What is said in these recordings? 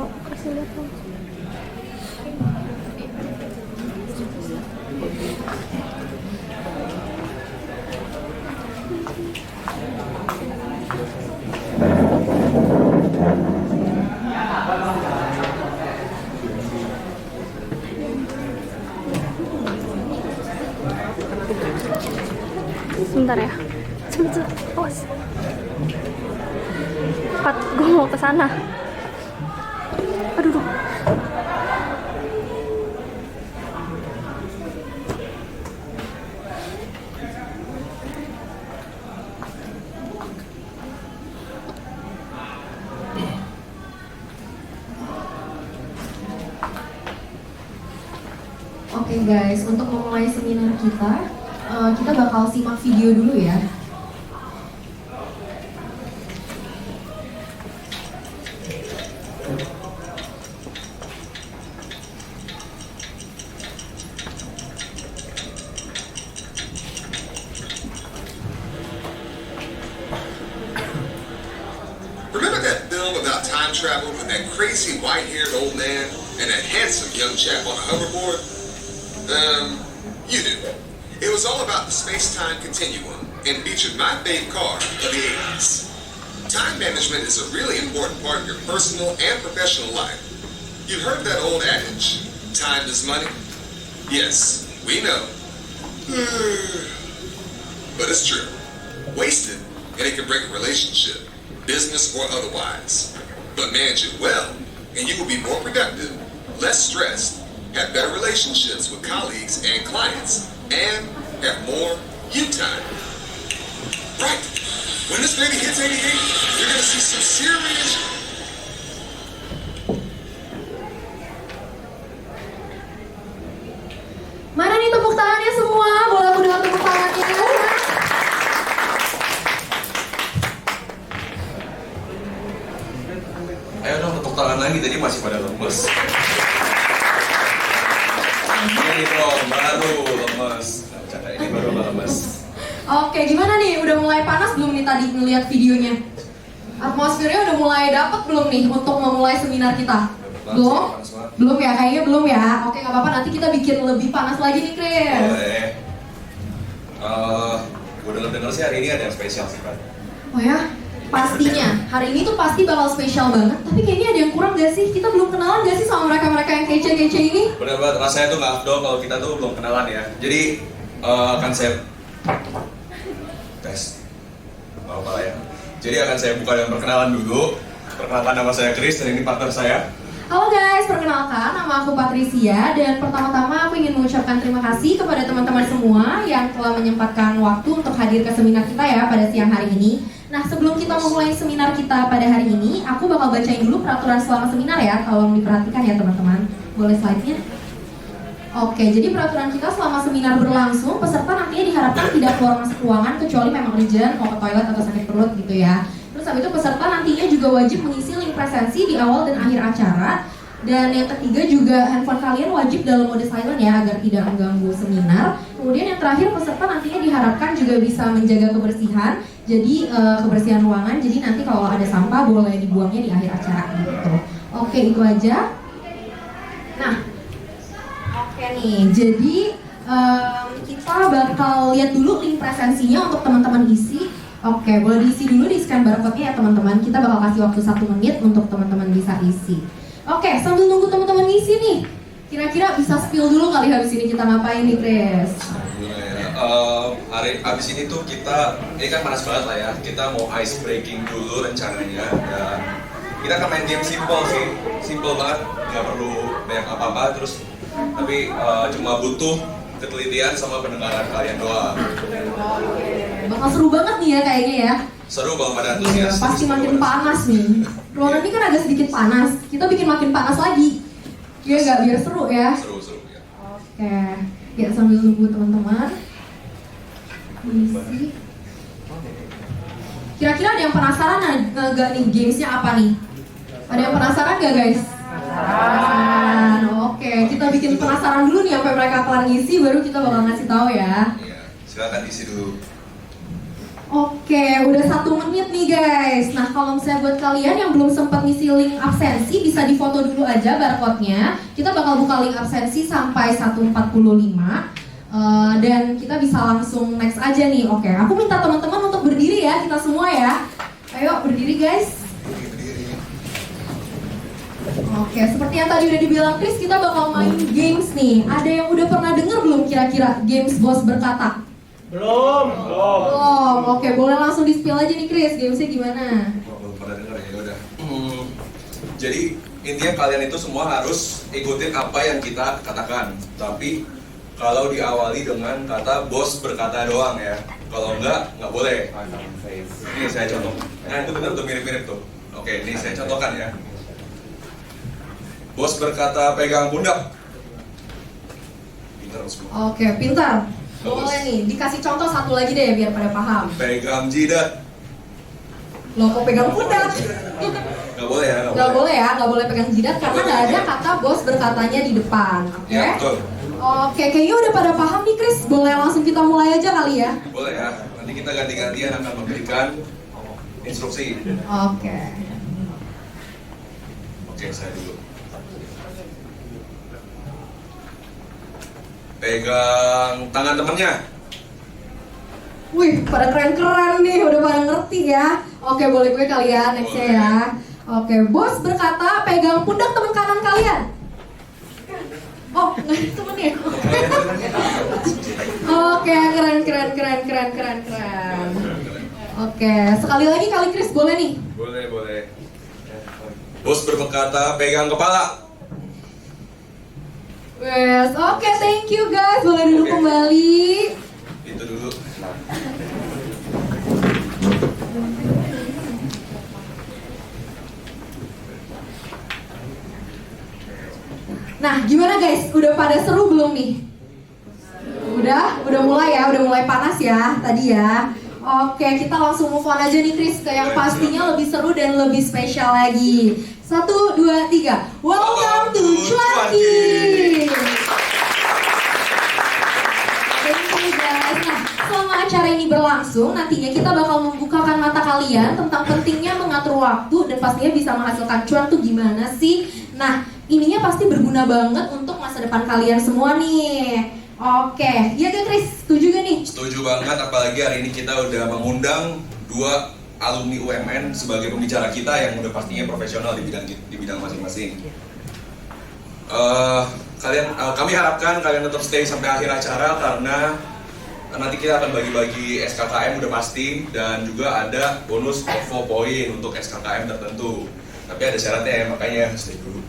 mau kasih lihat dong. Sebentar ya. Cepet, awas. Cepat, gue mau ke sana. Aduh, duh. Oke guys, untuk memulai seminar kita bakal simak video dulu ya. Remember that film about time travel with that crazy white-haired old man and that handsome young chap on a hoverboard? You do. It was all about the space-time continuum and featured my fave car of the 80s. Time management is a really important part of your personal and professional life. You've heard that old adage, time is money? Yes, we know. But it's true. Waste it, and it can break a relationship, business or otherwise. But manage it well, and you will be more productive, less stressed, have better relationships with colleagues and clients, and have more you time. Right. When this baby hits 88, you're gonna see some serious. Mana nih tepuk tangannya semua? Boleh aku dengar tepuk tangannya? Ayo dong tepuk tangan lagi, tadi masih pada lemes. Ini dong, baru lemes. Ini baru lemes. Oke, gimana nih? Udah mulai panas belum nih tadi ngeliat videonya? Atmosfernya udah mulai dapet belum nih untuk memulai seminar kita? Belum? Belum ya? Kayaknya belum ya? Oke, gak apa-apa, nanti kita bikin lebih panas lagi nih, Chris. Boleh. Gue denger sih hari ini ada yang spesial sih, Pak. Oh ya? Pastinya, hari ini tuh pasti bakal spesial banget. Tapi kayaknya ada yang kurang gak sih? Kita belum kenalan gak sih sama mereka-mereka yang kece-kece ini? Bener banget, rasanya tuh nggak afdol kalau kita tuh belum kenalan ya. Jadi akan saya tes. Gak apa ya. Jadi akan saya buka dengan perkenalan dulu. Perkenalkan, nama saya Chris dan ini partner saya. Halo guys, perkenalkan nama aku Patricia. Dan pertama-tama aku ingin mengucapkan terima kasih kepada teman-teman semua yang telah menyempatkan waktu untuk hadir ke seminar kita ya pada siang hari ini. Nah, sebelum kita memulai seminar kita pada hari ini, aku bakal bacain dulu peraturan selama seminar ya. Tolong diperhatikan ya teman-teman. Boleh slide-nya? Oke, jadi peraturan kita selama seminar berlangsung, peserta nantinya diharapkan tidak keluar masuk ruangan kecuali memang urgent, mau ke toilet atau sakit perut gitu ya. Terus habis itu peserta nantinya juga wajib mengisi link presensi di awal dan akhir acara. Dan yang ketiga juga handphone kalian wajib dalam mode silent ya agar tidak mengganggu seminar. Kemudian yang terakhir peserta nantinya diharapkan juga bisa menjaga kebersihan. Jadi kebersihan ruangan, jadi nanti kalau ada sampah boleh dibuangnya di akhir acara gitu. Oke, itu aja. Nah, oke nih, jadi kita bakal lihat dulu link presensinya untuk teman-teman isi. Oke, boleh diisi dulu di scan barcode-nya ya teman-teman. Kita bakal kasih waktu 1 menit untuk teman-teman bisa isi. Oke, sambil nunggu teman-teman isi nih, kira-kira bisa spill dulu kali habis ini kita ngapain nih, Chris? Hari abis ini tuh kita, ini kan panas banget lah ya. Kita mau ice breaking dulu rencananya. Dan kita akan main game simple sih, simple banget, nggak perlu banyak apa-apa. Terus, tapi cuma butuh ketelitian sama pendengaran kalian doang. Bakal seru banget nih ya kayaknya ya. Seru kalau pada Iya, antusias. pasti makin panas nih. Ruangan ini kan agak sedikit panas, kita bikin makin panas lagi. Iya nggak, biar seru ya. Seru ya. Oke, ya sambil nunggu teman-teman. Isi. Kira-kira ada yang penasaran nggak nih gamesnya apa nih? Ada yang penasaran nggak guys? Penasaran. Oke, kita bikin penasaran dulu nih sampai mereka kelar ngisi, baru kita bakal ngasih tahu ya. Iya, silakan isi dulu. Oke, udah 1 menit nih guys. Nah, kalau misalnya buat kalian yang belum sempat ngisi link absensi, bisa difoto dulu aja barcode-nya. Kita bakal buka link absensi sampai 1:45. Dan kita bisa langsung next aja nih. Oke, aku minta teman-teman untuk berdiri ya, kita semua ya. Ayo berdiri guys. Oke, seperti yang tadi udah dibilang Chris, kita bakal main games nih. Ada yang udah pernah denger belum kira-kira games bos berkata? Belum. Oke, boleh langsung di-spill aja nih Chris, gamesnya gimana? Belum pernah dengar ya udah. Jadi intinya kalian itu semua harus ikutin apa yang kita katakan. Tapi kalau diawali dengan kata bos berkata doang ya. Kalau enggak boleh. Ini saya contoh. Nah itu benar tuh mirip-mirip tuh. Oke, ini saya contohkan ya. Bos berkata pegang pundak. Pintar semua. Oke, pintar. Bagus. Boleh nih, dikasih contoh satu lagi deh biar pada paham. Pegang jidat. Loh, kok pegang pundak? Nggak boleh ya? Nggak boleh ya, nggak boleh pegang jidat karena nggak ada kata bos berkatanya di depan. Oke? Ya, betul. Oke, kayaknya udah pada paham nih Chris. Boleh langsung kita mulai aja kali ya? Boleh ya. Nanti kita ganti-gantian akan memberikan instruksi. Oke. Oke, saya dulu. Pegang tangan temennya. Wih, pada keren-keren nih, udah pada ngerti ya. Oke, boleh gue kali ya, nextnya ya. Oke, bos berkata pegang pundak teman kanan kalian. Oh, nggak ada temennya. Oke, keren. Oke, sekali lagi kali Chris, boleh nih? Boleh. Bos berkata pegang kepala. Yes, oke, thank you guys. Boleh duduk Oke. kembali. Itu dulu. Nah, gimana guys? Udah pada seru belum nih? Udah mulai ya, udah mulai panas ya tadi ya. Oke, kita langsung move on aja nih Chris ke yang pastinya lebih seru dan lebih spesial lagi. 1, 2, 3. Welcome to Cuanki. Thank you guys. Nah, selama acara ini berlangsung, nantinya kita bakal membukakan mata kalian tentang pentingnya mengatur waktu dan pastinya bisa menghasilkan cuan tuh gimana sih. Nah, ininya pasti berguna banget untuk masa depan kalian semua nih. Oke, iya gak Chris? Setuju gak nih? Setuju banget, apalagi hari ini kita udah mengundang 2 alumni UMN sebagai pembicara kita yang udah pastinya profesional di bidang masing-masing. Kami harapkan kalian tetap stay sampai akhir acara karena nanti kita akan bagi-bagi SKKM udah pasti dan juga ada bonus OVO poin untuk SKKM tertentu. Tapi ada syaratnya ya, makanya stay dulu.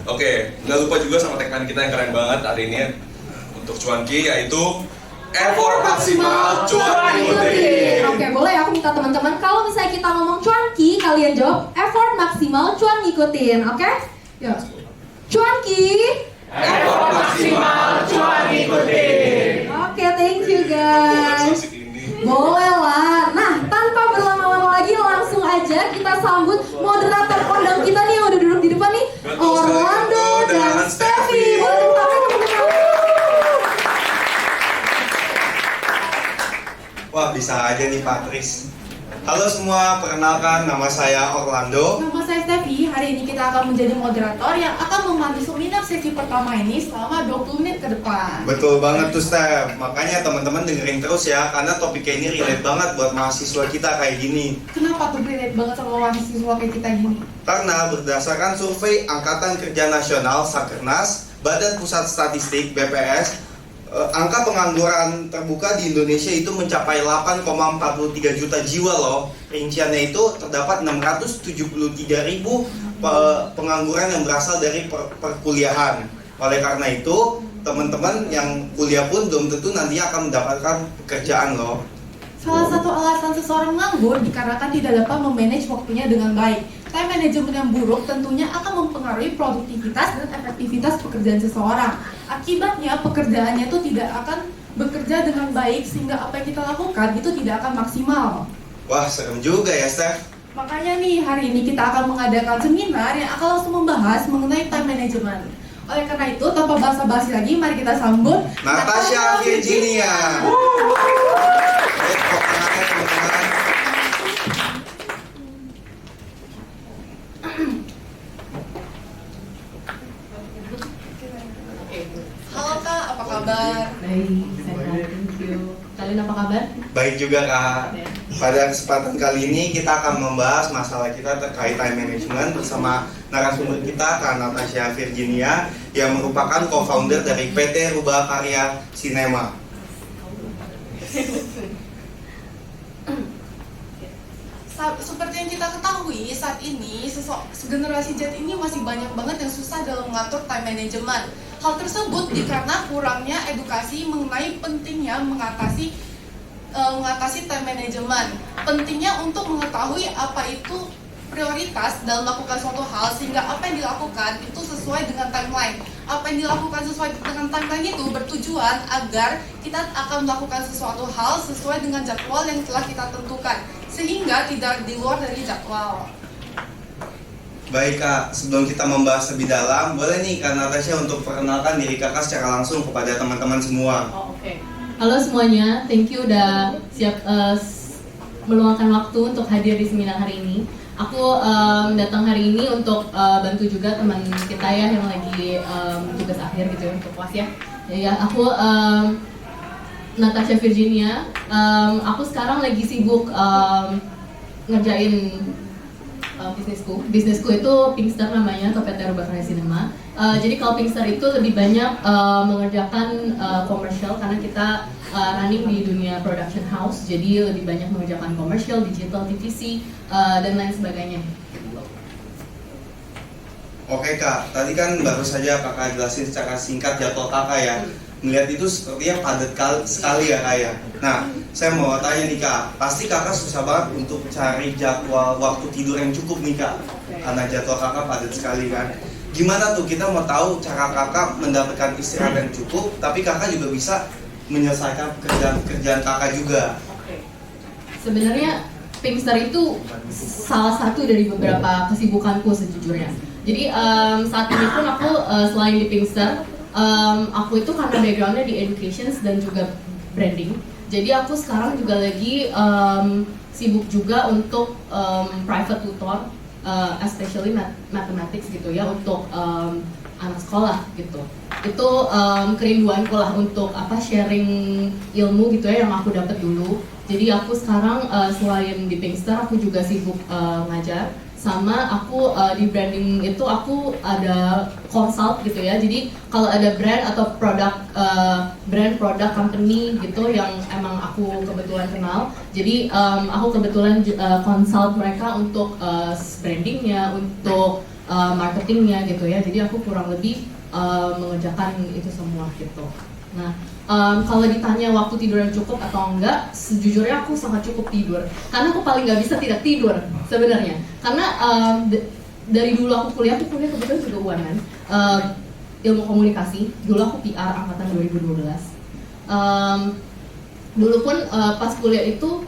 Oke, nggak lupa juga sama tagline kita yang keren banget hari ini untuk Cuanki, yaitu effort maksimal cuan ngikutin. Oke, boleh aku minta teman-teman kalau misalnya kita ngomong cuanki, kalian jawab effort maksimal cuan ngikutin, oke? Yuk. Cuanki, Effort maksimal cuan ngikutin. Oke, thank you guys. Boleh lah. Nah, tanpa berlama-lama lagi langsung aja kita sambut moderator kondang kita nih yang udah duduk di depan nih, Orlando dan Steffi. Boleh tepuk tangan teman-teman. Wah, bisa aja nih Pak Tris. Halo semua, perkenalkan nama saya Orlando. Nama saya Steffi, hari ini kita akan menjadi moderator yang akan memandu seminar sesi pertama ini selama 20 menit ke depan. Betul banget tuh Steph, makanya teman-teman dengerin terus ya, karena topiknya ini relate banget buat mahasiswa kita kayak gini. Kenapa tuh relate banget sama mahasiswa kayak kita gini? Karena berdasarkan survei Angkatan Kerja Nasional Sakernas, Badan Pusat Statistik BPS, angka pengangguran terbuka di Indonesia itu mencapai 8,43 juta jiwa loh. Rinciannya itu terdapat 673.000 pengangguran yang berasal dari perkuliahan. Oleh karena itu, teman-teman yang kuliah pun belum tentu nantinya akan mendapatkan pekerjaan loh. Salah satu alasan seseorang nganggur dikarenakan tidak dapat memanage waktunya dengan baik. Time management yang buruk tentunya akan mempengaruhi produktivitas dan efektivitas pekerjaan seseorang. Akibatnya pekerjaannya itu tidak akan bekerja dengan baik sehingga apa yang kita lakukan itu tidak akan maksimal. Wah, serem juga ya Steph. Makanya nih hari ini kita akan mengadakan seminar yang akan langsung membahas mengenai time management. Oleh karena itu tanpa basa-basi lagi mari kita sambut Natasha Virginia. tepuk tangannya teman-teman. Halo Kak, apa kabar? Baik, sehat, thank you. Kalian apa kabar? Baik juga Kak. Pada kesempatan kali ini kita akan membahas masalah kita terkait time management bersama narasumber kita Kak Natasha Virginia yang merupakan co-founder dari PT Rubah Karya Cinema. Seperti yang kita ketahui saat ini generasi Z ini masih banyak banget yang susah dalam mengatur time management. Hal tersebut dikarenakan kurangnya edukasi mengenai pentingnya mengatasi time management. Pentingnya untuk mengetahui apa itu prioritas dalam melakukan suatu hal sehingga apa yang dilakukan itu sesuai dengan timeline. Apa yang dilakukan sesuai dengan timeline itu bertujuan agar kita akan melakukan sesuatu hal sesuai dengan jadwal yang telah kita tentukan sehingga tidak di luar dari jadwal. Baik Kak, sebelum kita membahas lebih dalam, boleh nih Kak Natasha untuk perkenalkan diri Kakak secara langsung kepada teman-teman semua. Oke. Halo semuanya, thank you udah siap meluangkan waktu untuk hadir di seminar hari ini. Aku datang hari ini untuk bantu juga teman kita ya yang lagi tugas akhir gitu ya untuk kelas ya. Ya, aku Natasha Virginia. Aku sekarang lagi sibuk ngerjain bisnisku itu Pinkster namanya atau PT Rubah Karya Cinema. Jadi kalau Pinkster itu lebih banyak mengerjakan komersial karena kita running di dunia production house, jadi lebih banyak mengerjakan komersial, digital, TVC dan lain sebagainya. Oke Kak, tadi kan baru saja Kakak jelasin secara singkat jadwal Kakak ya. Melihat itu sepertinya padat sekali ya Kak ya. Nah, saya mau tanya nih Kak, pasti Kakak susah banget untuk cari jadwal waktu tidur yang cukup nih Kak, karena jadwal Kakak padat sekali kan. Gimana tuh kita mau tahu cara Kakak mendapatkan istirahat yang cukup, tapi Kakak juga bisa menyelesaikan pekerjaan Kakak juga? Sebenarnya Pinkster itu salah satu dari beberapa kesibukanku sejujurnya. Jadi saat ini pun aku selain di Pinkster, aku itu karena backgroundnya di education dan juga branding. Jadi aku sekarang juga lagi sibuk juga untuk private tutor, especially mathematics gitu ya untuk anak sekolah gitu. Itu kerinduanku lah untuk sharing ilmu gitu ya yang aku dapat dulu. Jadi aku sekarang selain di Pinkster aku juga sibuk ngajar. Sama aku di branding itu aku ada consult gitu ya. Jadi kalau ada brand atau produk company gitu yang emang aku kebetulan kenal, jadi aku kebetulan consult mereka untuk brandingnya, untuk marketingnya gitu ya. Jadi aku kurang lebih mengerjakan itu semua gitu. Nah, kalau ditanya waktu tidur yang cukup atau enggak, sejujurnya aku sangat cukup tidur. Karena aku paling nggak bisa tidak tidur sebenarnya. Karena dari dulu aku kuliah kebetulan juga UMN, ilmu komunikasi. Dulu aku PR angkatan 2012. Dulu pun pas kuliah itu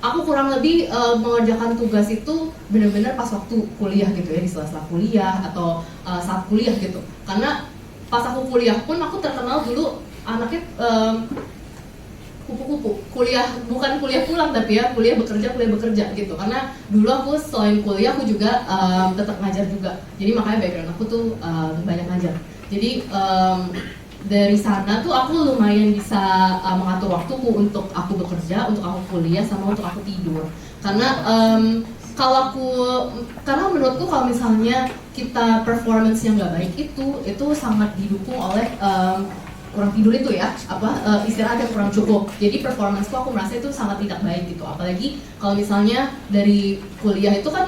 aku kurang lebih mengerjakan tugas itu benar-benar pas waktu kuliah gitu ya, di sela-sela kuliah atau saat kuliah gitu. Karena pas aku kuliah pun aku terkenal dulu anaknya kupu-kupu. Kuliah bukan kuliah pulang tapi ya kuliah bekerja gitu. Karena dulu aku selain kuliah aku juga tetap ngajar juga. Jadi makanya background aku tuh banyak ngajar. Jadi dari sana tuh aku lumayan bisa mengatur waktuku untuk aku bekerja, untuk aku kuliah, sama untuk aku tidur. Karena karena menurutku kalau misalnya kita performance yang nggak baik itu sangat didukung oleh kurang tidur itu ya, istirahat yang kurang cukup. Jadi performanceku aku merasa itu sangat tidak baik gitu. Apalagi kalau misalnya dari kuliah itu kan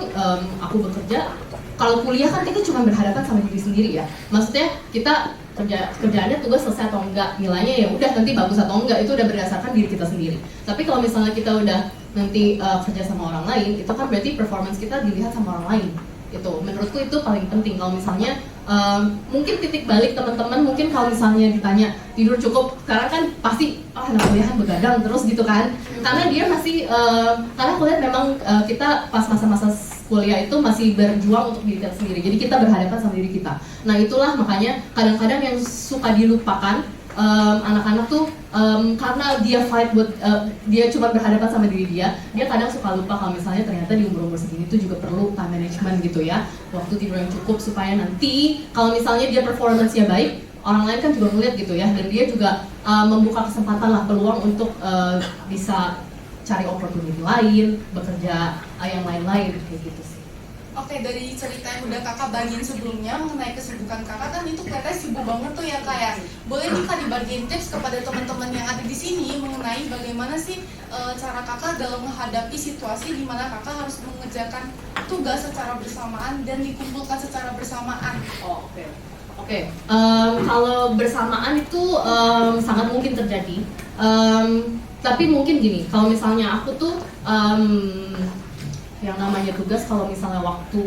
aku bekerja. Kalau kuliah kan kita cuma berhadapan sama diri sendiri ya. Maksudnya kita kerjaannya tugas selesai atau enggak, nilainya ya udah nanti bagus atau enggak itu udah berdasarkan diri kita sendiri. Tapi kalau misalnya kita udah nanti kerja sama orang lain, itu kan berarti performance kita dilihat sama orang lain. Itu menurutku itu paling penting. Kalau misalnya mungkin titik balik teman-teman, mungkin kalau misalnya ditanya tidur cukup, sekarang kan pasti anak kuliahan begadang terus gitu kan. Karena dia masih karena kuliah memang kita pas masa-masa kuliah itu masih berjuang untuk diri kita sendiri. Jadi kita berhadapan sama diri kita. Nah itulah makanya kadang-kadang yang suka dilupakan anak-anak tuh karena dia fight buat dia cuma berhadapan sama diri dia kadang suka lupa kalau misalnya ternyata di umur segini tuh juga perlu time management gitu ya, waktu tidur yang cukup supaya nanti kalau misalnya dia performance-nya baik, orang lain kan juga ngeliat gitu ya, dan dia juga membuka kesempatan lah, peluang untuk bisa cari opportunity lain, bekerja yang lain-lain kayak gitu sih. Oke, dari cerita yang udah kakak bagiin sebelumnya mengenai kesibukan kakak kan itu kelihatannya sibuk banget tuh ya kak ya. Boleh nih kak dibagiin tips kepada teman-teman yang ada di sini mengenai bagaimana sih cara kakak dalam menghadapi situasi di mana kakak harus mengerjakan tugas secara bersamaan dan dikumpulkan secara bersamaan. Oke, kalau bersamaan itu sangat mungkin terjadi. Tapi mungkin gini, kalau misalnya aku tuh yang namanya tugas, kalau misalnya waktu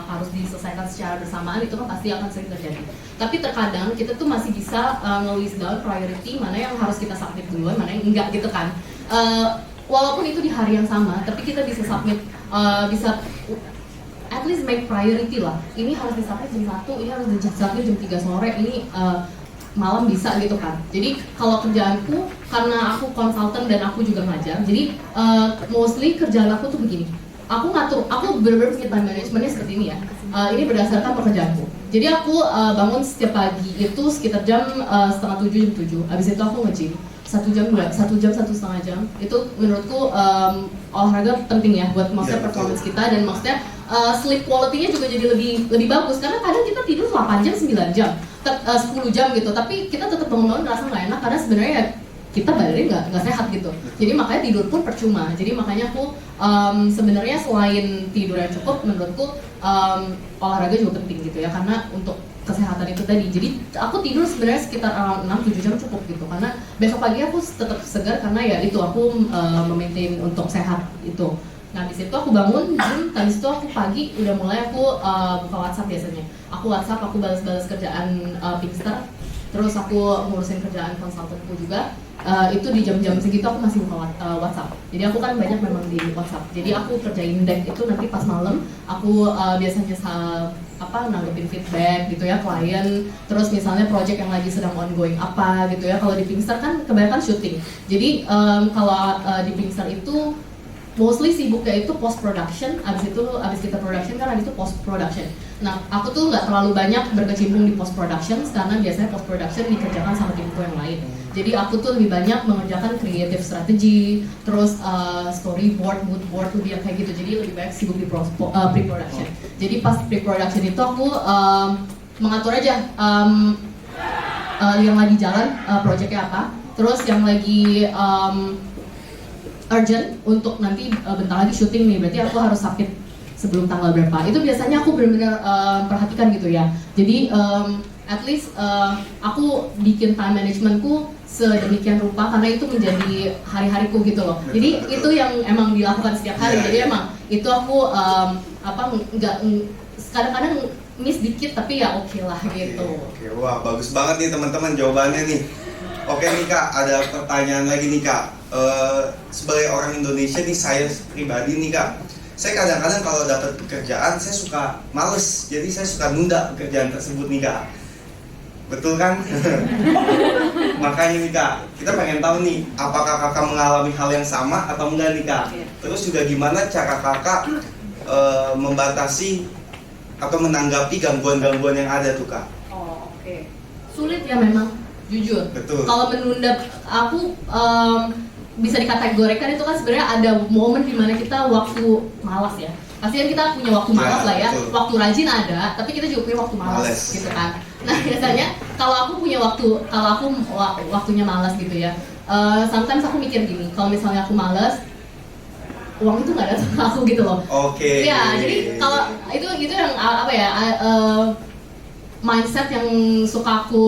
harus diselesaikan secara bersamaan itu kan pasti akan sering terjadi. Tapi terkadang kita tuh masih bisa nge-list down priority mana yang harus kita submit duluan, mana yang enggak gitu kan. Walaupun itu di hari yang sama, tapi kita bisa submit, bisa at least make priority lah. Ini harus disubmit jam 1, ini harus disubmit jam 3 sore, ini malam bisa gitu kan. Jadi kalau kerjaanku, karena aku konsultan dan aku juga ngajar, jadi mostly kerjaan aku tuh begini. Aku bener-bener bikin time managementnya seperti ini ya. Ini berdasarkan pekerjaanku. Jadi aku bangun setiap pagi itu sekitar jam 6:30 jam 7. Abis itu aku nge-gym 1 jam 1,5 jam. Itu menurutku olahraga penting ya buat maksudnya performance kita, dan maksudnya sleep quality-nya juga jadi lebih bagus, karena kadang kita tidur 8 jam 9 jam 10 jam gitu, tapi kita tetap bangun-bangun ngerasa nggak enak karena sebenarnya kita badannya nggak sehat gitu. Jadi makanya tidur pun percuma. Jadi makanya aku sebenarnya selain tidur yang cukup, menurutku olahraga juga penting gitu ya, karena untuk kesehatan itu tadi. Jadi aku tidur sebenarnya sekitar 6-7 jam cukup gitu, karena besok pagi aku tetap segar karena ya itu aku memaintain untuk sehat itu. Nah habis itu aku bangun gym, habis itu aku pagi udah mulai aku buka WhatsApp biasanya. Aku WhatsApp, aku balas-balas kerjaan Pinkster, terus aku ngurusin kerjaan konsultanku juga. Itu di jam-jam segitu aku masih buka WhatsApp. Jadi aku kan banyak memang di WhatsApp. Jadi aku kerjain deck itu nanti pas malam. Aku biasanya nanggepin feedback gitu ya klien. Terus misalnya project yang lagi sedang ongoing apa gitu ya. Kalau di Pinkster kan kebanyakan syuting. Jadi kalau di Pinkster itu mostly sibuknya itu post production, abis kita production kan abis itu post production. Nah aku tuh nggak terlalu banyak berkecimpung di post production karena biasanya post production dikerjakan sama timku yang lain. Jadi aku tuh lebih banyak mengerjakan creative strategy, terus storyboard, mood board, lebih yang kayak gitu. Jadi lebih banyak sibuk di pre-production. Jadi pas pre-production itu aku mengatur aja yang lagi jalan projectnya apa, terus yang lagi urgent untuk nanti bentar lagi syuting nih, berarti aku harus submit sebelum tanggal berapa. Itu biasanya aku benar-benar perhatikan gitu ya. Jadi at least aku bikin time managementku sedemikian rupa karena itu menjadi hari-hariku gitu loh. Jadi itu yang emang dilakukan setiap hari. Jadi emang itu aku nggak kadang-kadang miss dikit tapi ya oke lah gitu. Oke. Wah bagus banget nih teman-teman jawabannya nih. Oke nih Kak, ada pertanyaan lagi nih Kak. Sebagai orang Indonesia nih, saya pribadi nih Kak, saya kadang-kadang kalau dapat pekerjaan saya suka males, jadi saya suka nunda pekerjaan tersebut nih Kak. Betul kan? Makanya nih Kak, kita pengen tahu nih, apakah Kakak mengalami hal yang sama atau enggak nih Kak? Terus juga gimana cara Kakak membatasi atau menanggapi gangguan-gangguan yang ada tuh Kak? Oke. Sulit ya memang, jujur. Betul. Kalau menunda, aku bisa dikategorikan itu kan sebenarnya ada momen dimana kita waktu malas ya. Pasti kan kita punya waktu malas lah ya. Betul. Waktu rajin ada, tapi kita juga punya waktu malas gitu kan. Nah biasanya kalau aku punya waktunya malas gitu ya. Sometimes aku mikir gini, kalau misalnya aku malas, uang itu nggak datang ke aku gitu loh. Oke. Iya, jadi kalau itu yang apa ya mindset yang suka aku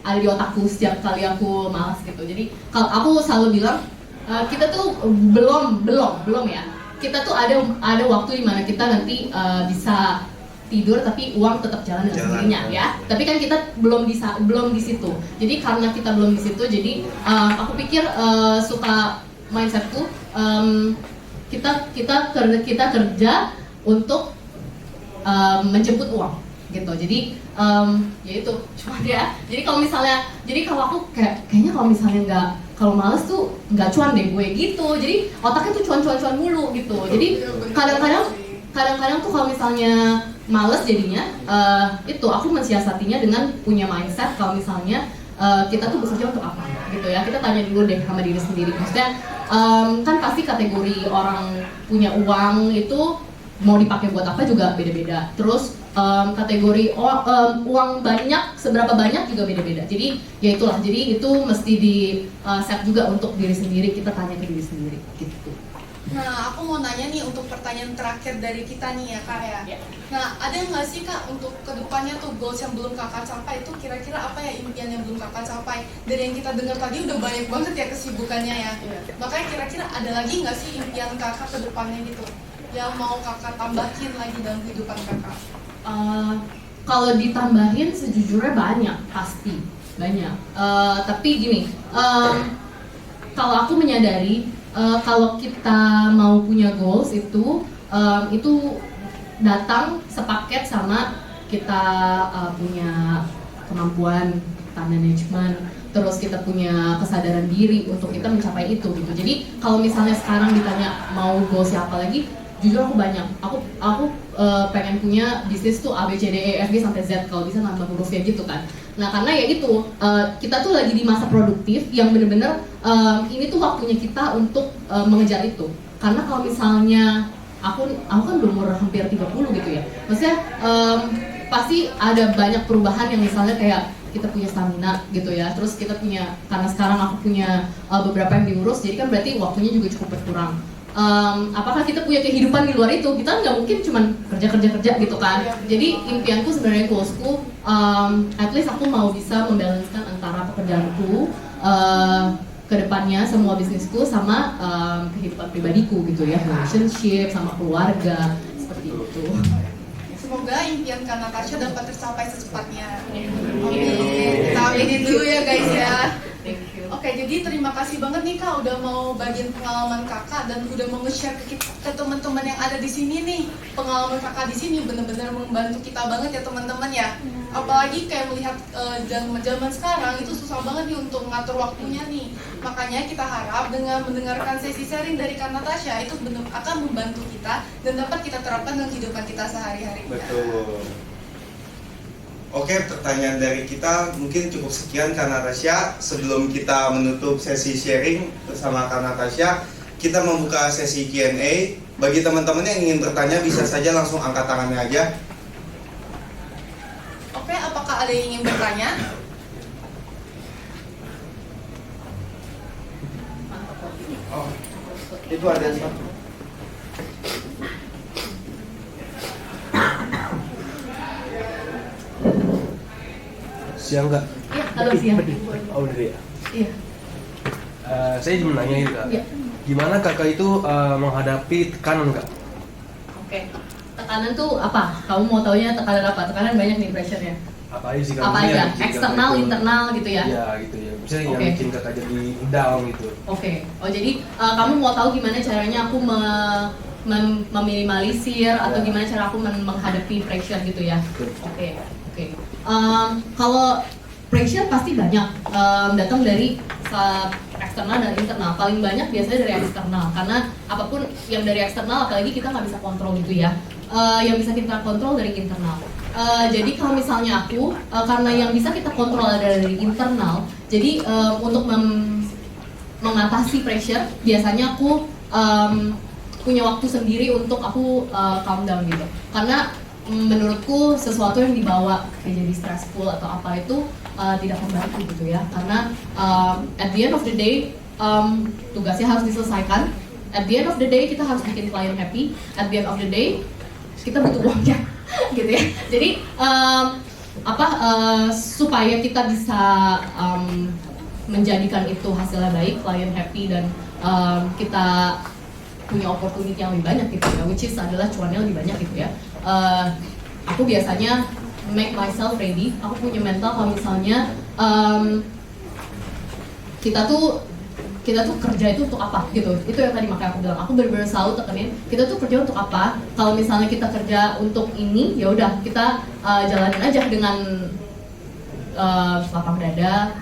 ada di otakku setiap kali aku malas gitu. Jadi kalau aku selalu bilang kita tuh belum ya. Kita tuh ada waktu di mana kita nanti bisa tidur tapi uang tetap jalan dengan sendirinya ya. Tapi kan kita belum di situ. Jadi karena kita belum di situ, jadi aku pikir suka mindsetku kita kerja untuk menjemput uang. gitu. Jadi ya itu cuma dia. Jadi kalau aku kayaknya kalau misalnya nggak, kalau males tuh nggak cuan deh gue gitu. Jadi otaknya tuh cuan mulu gitu. Jadi kadang-kadang tuh kalau misalnya males jadinya itu aku mensiasatinya dengan punya mindset kalau misalnya kita tuh bekerja untuk apa gitu ya. Kita tanya dulu deh sama diri sendiri. Maksudnya kan pasti kategori orang punya uang itu mau dipakai buat apa juga beda-beda. Terus kategori uang banyak, seberapa banyak juga beda-beda. Jadi ya itulah. Jadi itu mesti di set juga untuk diri sendiri. Kita tanya ke diri sendiri gitu. Nah, aku mau nanya nih untuk pertanyaan terakhir dari kita nih ya Kak ya. Nah, ada nggak sih Kak untuk kedepannya tuh goals yang belum Kakak capai itu kira-kira apa ya impian yang belum Kakak capai? Dari yang kita dengar tadi udah banyak banget ya kesibukannya ya. Makanya kira-kira ada lagi nggak sih impian Kakak kedepannya gitu yang mau Kakak tambahin lagi dalam kehidupan Kakak? Kalau ditambahin sejujurnya banyak, pasti banyak. Tapi gini, kalau aku menyadari kalau kita mau punya goals itu datang sepaket sama kita punya kemampuan time management, terus kita punya kesadaran diri untuk kita mencapai itu gitu. Jadi kalau misalnya sekarang ditanya mau goals apa lagi, jujur aku banyak. Aku pengen punya bisnis tuh A B C D E F G sampai Z, kalau bisa nambah hurufnya gitu kan. Nah karena ya gitu, kita tuh lagi di masa produktif yang bener-bener ini tuh waktunya kita untuk mengejar itu. Karena kalau misalnya aku kan berumur hampir 30 gitu ya, maksudnya pasti ada banyak perubahan yang misalnya kayak kita punya stamina gitu ya, terus kita punya, karena sekarang aku punya beberapa yang diurus, jadi kan berarti waktunya juga cukup berkurang. Apakah kita punya kehidupan di luar itu? Kita nggak mungkin cuman kerja gitu kan. Jadi impianku sebenarnya, goalsku, at least aku mau bisa membalancekan antara pekerjaanku, kedepannya semua bisnisku sama kehidupan pribadiku gitu ya, relationship sama keluarga seperti itu. Semoga impian Kak Natasha dapat tercapai secepatnya. Amin. Kita aminin dulu ya guys ya. Oke, jadi terima kasih banget nih Kak udah mau bagiin pengalaman Kakak dan udah mau nge-share ke teman-teman yang ada di sini nih. Pengalaman Kakak di sini benar-benar membantu kita banget ya teman-teman ya. Apalagi kayak melihat zaman sekarang itu susah banget nih untuk mengatur waktunya nih. Makanya kita harap dengan mendengarkan sesi sharing dari Kak Natasha itu benar akan membantu kita dan dapat kita terapkan dalam kehidupan kita sehari-hari. Betul. Oke, pertanyaan dari kita mungkin cukup sekian Kak Natasha. Sebelum kita menutup sesi sharing bersama Kak Natasha, kita membuka sesi Q&A. Bagi teman-teman yang ingin bertanya bisa saja langsung angkat tangannya aja. Oke, apakah ada yang ingin bertanya? Oh, itu ada satu. Siang Kak? Iya, halo siang. Oh udah ya? Iya. Saya ingin menanya itu Kak, Iya. gimana Kakak itu menghadapi tekanan Kak? Oke. Tekanan tuh apa? Kamu mau taunya tekanan apa? Tekanan banyak nih, pressure-nya. Apa aja sih Kak? Apa Maksudnya aja? yang bikin Eksternal, Kakak itu- internal gitu ya? Iya gitu ya, misalnya yang Oke. bikin Kakak jadi down gitu. Oke. Oh jadi kamu mau tahu gimana caranya aku meminimalisir atau Ya. gimana cara aku menghadapi pressure gitu ya? Betul. Oke. Kalau pressure pasti banyak datang dari eksternal dan internal. Paling banyak biasanya dari eksternal, karena apapun yang dari eksternal apalagi kita nggak bisa kontrol gitu ya. Yang bisa kita kontrol dari internal. Jadi kalau misalnya aku, karena yang bisa kita kontrol adalah dari internal, jadi untuk mengatasi pressure biasanya aku punya waktu sendiri untuk aku calm down gitu. Karena menurutku sesuatu yang dibawa kayak jadi stressful atau apa itu tidak membantu gitu ya. Karena at the end of the day tugasnya harus diselesaikan. At the end of the day kita harus bikin klien happy. At the end of the day kita butuh uangnya gitu ya. Jadi supaya kita bisa menjadikan itu hasilnya baik, klien happy dan kita punya opportunity yang lebih banyak gitu ya, which is adalah cuannya lebih banyak gitu ya. Aku biasanya make myself ready. Aku punya mental kalau misalnya kita tuh kita tuh kerja itu untuk apa gitu. Itu yang tadi makanya aku bilang, aku bener-bener selalu tekenin kita tuh kerja untuk apa. Kalau misalnya kita kerja untuk ini, ya udah kita jalanin aja dengan lapang dada,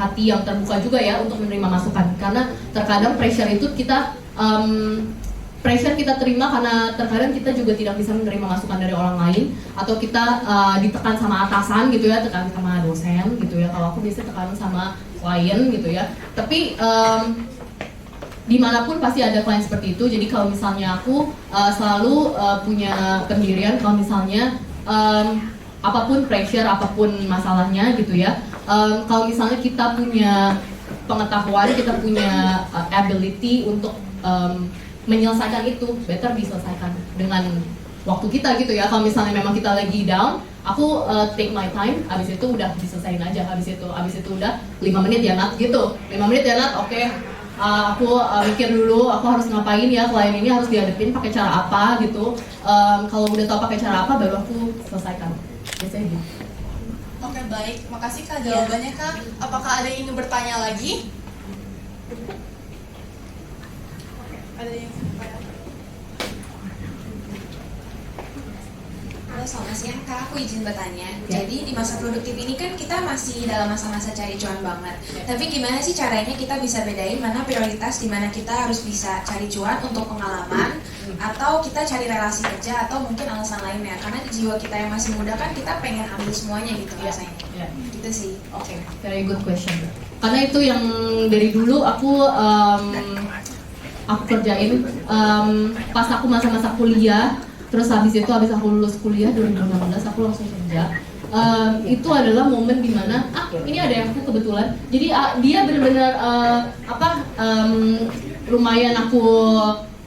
hati yang terbuka juga ya untuk menerima masukan. Karena terkadang pressure itu kita terima karena terkadang kita juga tidak bisa menerima masukan dari orang lain, atau kita ditekan sama atasan gitu ya, tekan sama dosen gitu ya. Kalau aku biasanya tekanan sama klien gitu ya. Tapi dimanapun pasti ada klien seperti itu. Jadi kalau misalnya aku selalu punya pendirian, kalau misalnya apapun pressure, apapun masalahnya gitu ya, kalau misalnya kita punya pengetahuan, kita punya ability untuk menyelesaikan itu, better diselesaikan dengan waktu kita gitu ya. Kalau misalnya memang kita lagi down, aku take my time, abis itu udah diselesain aja, abis itu udah 5 menit ya Nat gitu, 5 menit ya Nat, oke. Aku mikir dulu, aku harus ngapain ya, klien ini harus dihadapin pakai cara apa gitu. Kalau udah tahu pakai cara apa, baru aku selesaikan. Biasanya gitu. Oke, baik, makasih Kak jawabannya Kak. Apakah ada yang ingin bertanya lagi? Ada yang bertanya? Halo, selamat siang Kak, aku izin bertanya. Jadi di masa produktif ini kan kita masih dalam masa-masa cari cuan banget. Tapi gimana sih caranya kita bisa bedain mana prioritas di mana kita harus bisa cari cuan untuk pengalaman, atau kita cari relasi kerja, atau mungkin alasan lainnya. Karena di jiwa kita yang masih muda kan kita pengen ambil semuanya gitu rasanya. Gitu sih. Oke, very good question. Karena itu yang dari dulu aku kerjain pas aku masa-masa kuliah. Terus habis aku lulus kuliah 2016, aku langsung kerja. Itu adalah momen dimana ini ada yang aku kebetulan. Jadi dia benar-benar lumayan aku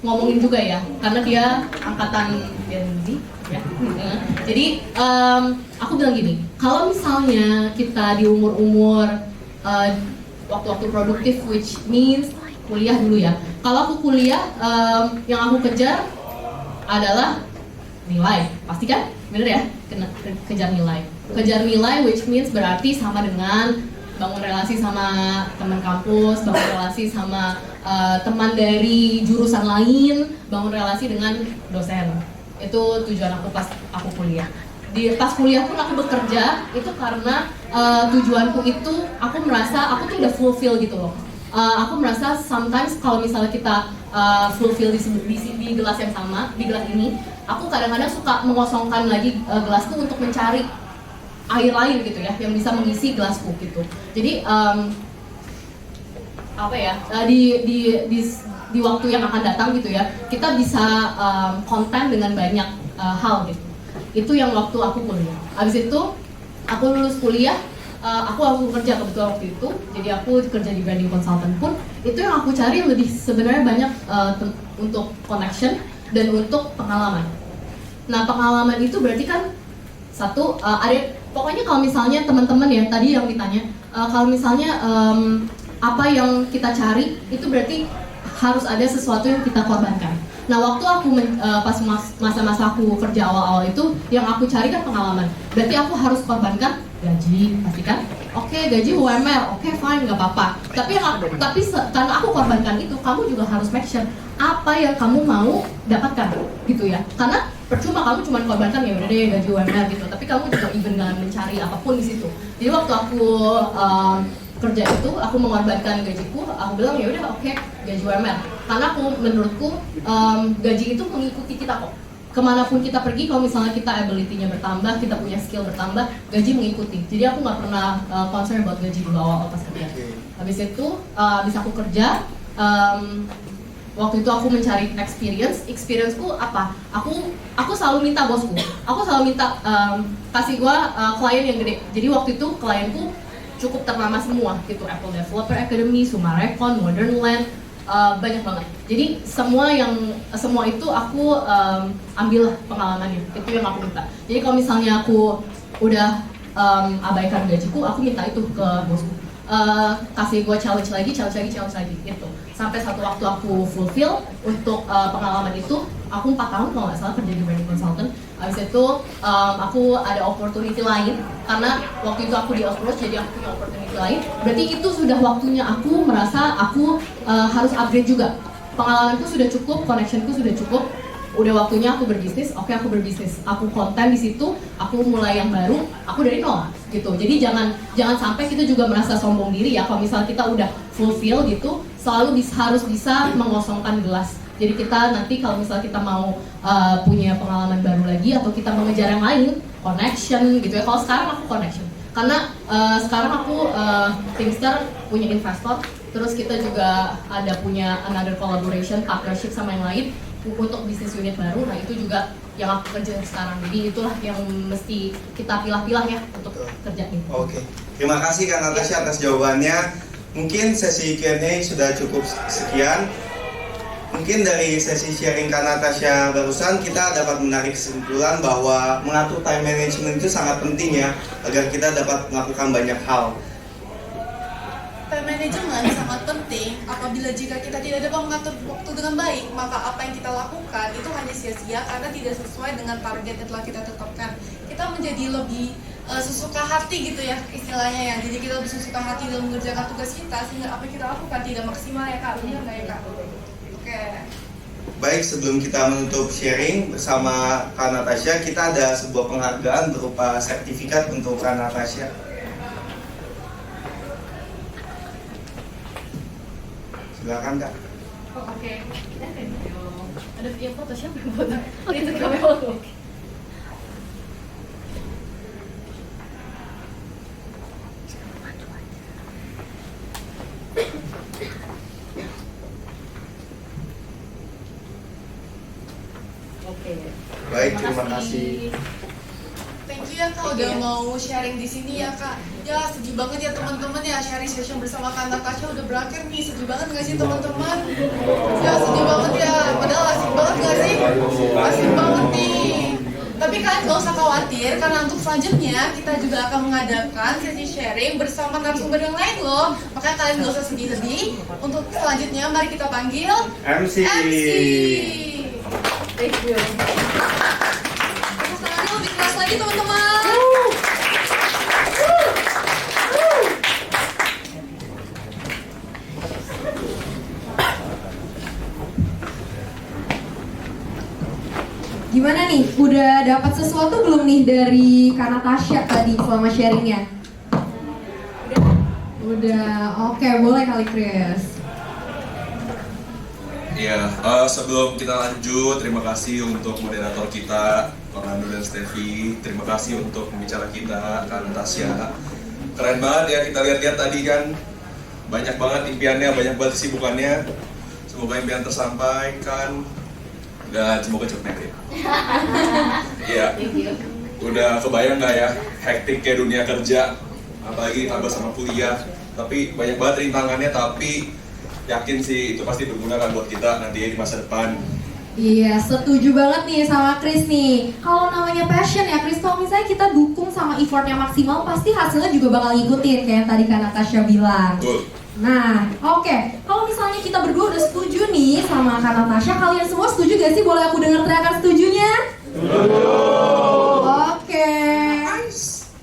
ngomongin juga ya, karena dia angkatan Gen Z ya. Jadi aku bilang gini, kalau misalnya kita di umur-umur waktu-waktu produktif, which means kuliah dulu ya. Kalau aku kuliah, yang aku kejar adalah nilai, pasti kan? Bener ya? Kejar nilai, which means berarti sama dengan bangun relasi sama teman kampus, bangun relasi sama teman dari jurusan lain, bangun relasi dengan dosen. Itu tujuan aku pas aku kuliah. Pas kuliah pun aku bekerja, itu karena tujuanku itu, aku merasa aku tuh udah fulfill gitu loh. Aku merasa sometimes kalau misalnya kita fulfill di gelas yang sama, di gelas ini, aku kadang-kadang suka mengosongkan lagi gelasku untuk mencari air lain gitu ya, yang bisa mengisi gelasku gitu. Jadi di waktu yang akan datang gitu ya, kita bisa konten dengan banyak hal gitu. Itu yang waktu aku kuliah. Habis itu aku lulus kuliah, aku langsung kerja kebetulan waktu itu. Jadi aku kerja di branding consultant pun, itu yang aku cari lebih sebenarnya banyak untuk connection dan untuk pengalaman. Nah, pengalaman itu berarti kan satu ada, pokoknya kalau misalnya teman-teman ya tadi yang ditanya, kalau misalnya apa yang kita cari itu berarti harus ada sesuatu yang kita korbankan. Nah, waktu aku pas masa-masa aku kerja awal-awal itu, yang aku cari kan pengalaman. Berarti aku harus korbankan gaji, pasti kan? Oke, gaji UMR, oke fine, nggak apa-apa. Tapi karena aku korbankan itu, kamu juga harus make sure apa yang kamu mau dapatkan, gitu ya. Karena percuma kamu cuma korbankan ya udah deh gaji UMR gitu, tapi kamu juga even dalam mencari apapun di situ. Jadi waktu aku kerja itu, aku mengorbankan gajiku, aku bilang ya udah oke, gaji UMR. Karena menurutku gaji itu mengikuti kita kok. Kemanapun kita pergi, kalau misalnya kita ability-nya bertambah, kita punya skill bertambah, gaji mengikuti. Jadi aku nggak pernah concern about gaji dulu awal pas kerja. Habis itu, habis aku kerja, waktu itu aku mencari experience-ku apa? Aku selalu minta bosku, aku selalu minta kasih gua klien yang gede. Jadi waktu itu klienku cukup ternama semua gitu, Apple Developer Academy, Sumarecon, Modern Land, banyak banget. Jadi semua itu aku ambil pengalamannya, itu yang aku minta. Jadi kalau misalnya aku udah abaikan gajiku, aku minta itu ke bosku. Kasih gue challenge lagi gitu. Sampai satu waktu aku fulfill untuk pengalaman itu, aku 4 tahun kalau nggak salah kerja di branding consultant. Habis itu aku ada opportunity lain, karena waktu itu aku di approach, jadi aku punya opportunity lain, berarti itu sudah waktunya aku merasa aku harus upgrade juga. Pengalamanku sudah cukup, connectionku sudah cukup, udah waktunya aku berbisnis. Oke, aku berbisnis, aku konten di situ, aku mulai yang baru, aku dari nol gitu. Jadi jangan sampai kita juga merasa sombong diri ya. Kalau misalnya kita udah fulfill gitu, selalu harus bisa mengosongkan gelas. Jadi kita nanti kalau misalnya kita mau punya pengalaman baru lagi atau kita mengejar yang lain, connection gitu ya. Kalau sekarang aku connection, karena sekarang aku Teamster punya investor, terus kita juga ada punya another collaboration, partnership sama yang lain untuk bisnis unit baru. Nah itu juga yang aku kerjain sekarang. Jadi itulah yang mesti kita pilah-pilah ya untuk kerjain. Oke, terima kasih Kak Natasha atas jawabannya. Mungkin sesi Q&A sudah cukup sekian. Mungkin dari sesi sharing Kak Natasha barusan kita dapat menarik kesimpulan bahwa mengatur time management itu sangat penting ya, agar kita dapat melakukan banyak hal. Time management sangat penting. Apabila jika kita tidak dapat mengatur waktu dengan baik, maka apa yang kita lakukan itu hanya sia-sia karena tidak sesuai dengan target yang telah kita tetapkan. Kita menjadi lebih sesuka hati gitu ya istilahnya ya. Jadi kita lebih sesuka hati dalam mengerjakan tugas kita sehingga apa yang kita lakukan tidak maksimal ya Kak. Benar nggak ya Kak? Oke. Baik, sebelum kita menutup sharing bersama Kak Natasha, kita ada sebuah penghargaan berupa sertifikat untuk Kak Natasha. Silakan Kak. Oh, oke. Ada video foto, siapa yang foto? Oh itu kami foto. Baik, terima kasih. Thank you ya Kak udah mau sharing di sini ya Kak. Ya sedih banget ya teman-teman ya, sharing session bersama Kak Natasha udah berakhir nih. Sedih banget nggak sih teman-teman? Ya sedih banget ya. Padahal asik banget nggak sih? Asik banget nih. Tapi kalian gak usah khawatir karena untuk selanjutnya kita juga akan mengadakan sesi sharing bersama narasumber yang lain loh. Makanya kalian gak usah sedih-sedih. Untuk selanjutnya mari kita panggil MC. Thank you. Tepuk tangannya lebih keras lagi teman-teman. Gimana nih? Udah dapat sesuatu belum nih dari Kak Natasha tadi selama sharingnya? Udah. Oke, boleh kali Chris. Iya, sebelum kita lanjut, terima kasih untuk moderator kita, Orlando dan Steffi. Terima kasih untuk pembicara kita, Kak Natasha. Keren banget ya, kita lihat-lihat tadi kan. Banyak banget impiannya, banyak banget kesibukannya. Semoga impian tersampaikan. Dan semoga cepet ya. Iya. Udah kebayang nggak ya, hektik kayak dunia kerja, apalagi tambah sama kuliah. Tapi banyak banget rintangannya, tapi yakin sih itu pasti berguna kan buat kita nanti di masa depan. Iya, setuju banget nih sama Chris nih. Kalau namanya passion ya Chris, kalau misalnya kita dukung sama effortnya maksimal, pasti hasilnya juga bakal ngikutin kayak yang tadi Kak Natasha bilang. Betul. Nah, oke. Kalau misalnya kita berdua udah setuju nih sama Kak Natasha, kalian semua setuju gak sih? Boleh aku dengar teriakan setujunya? Oke.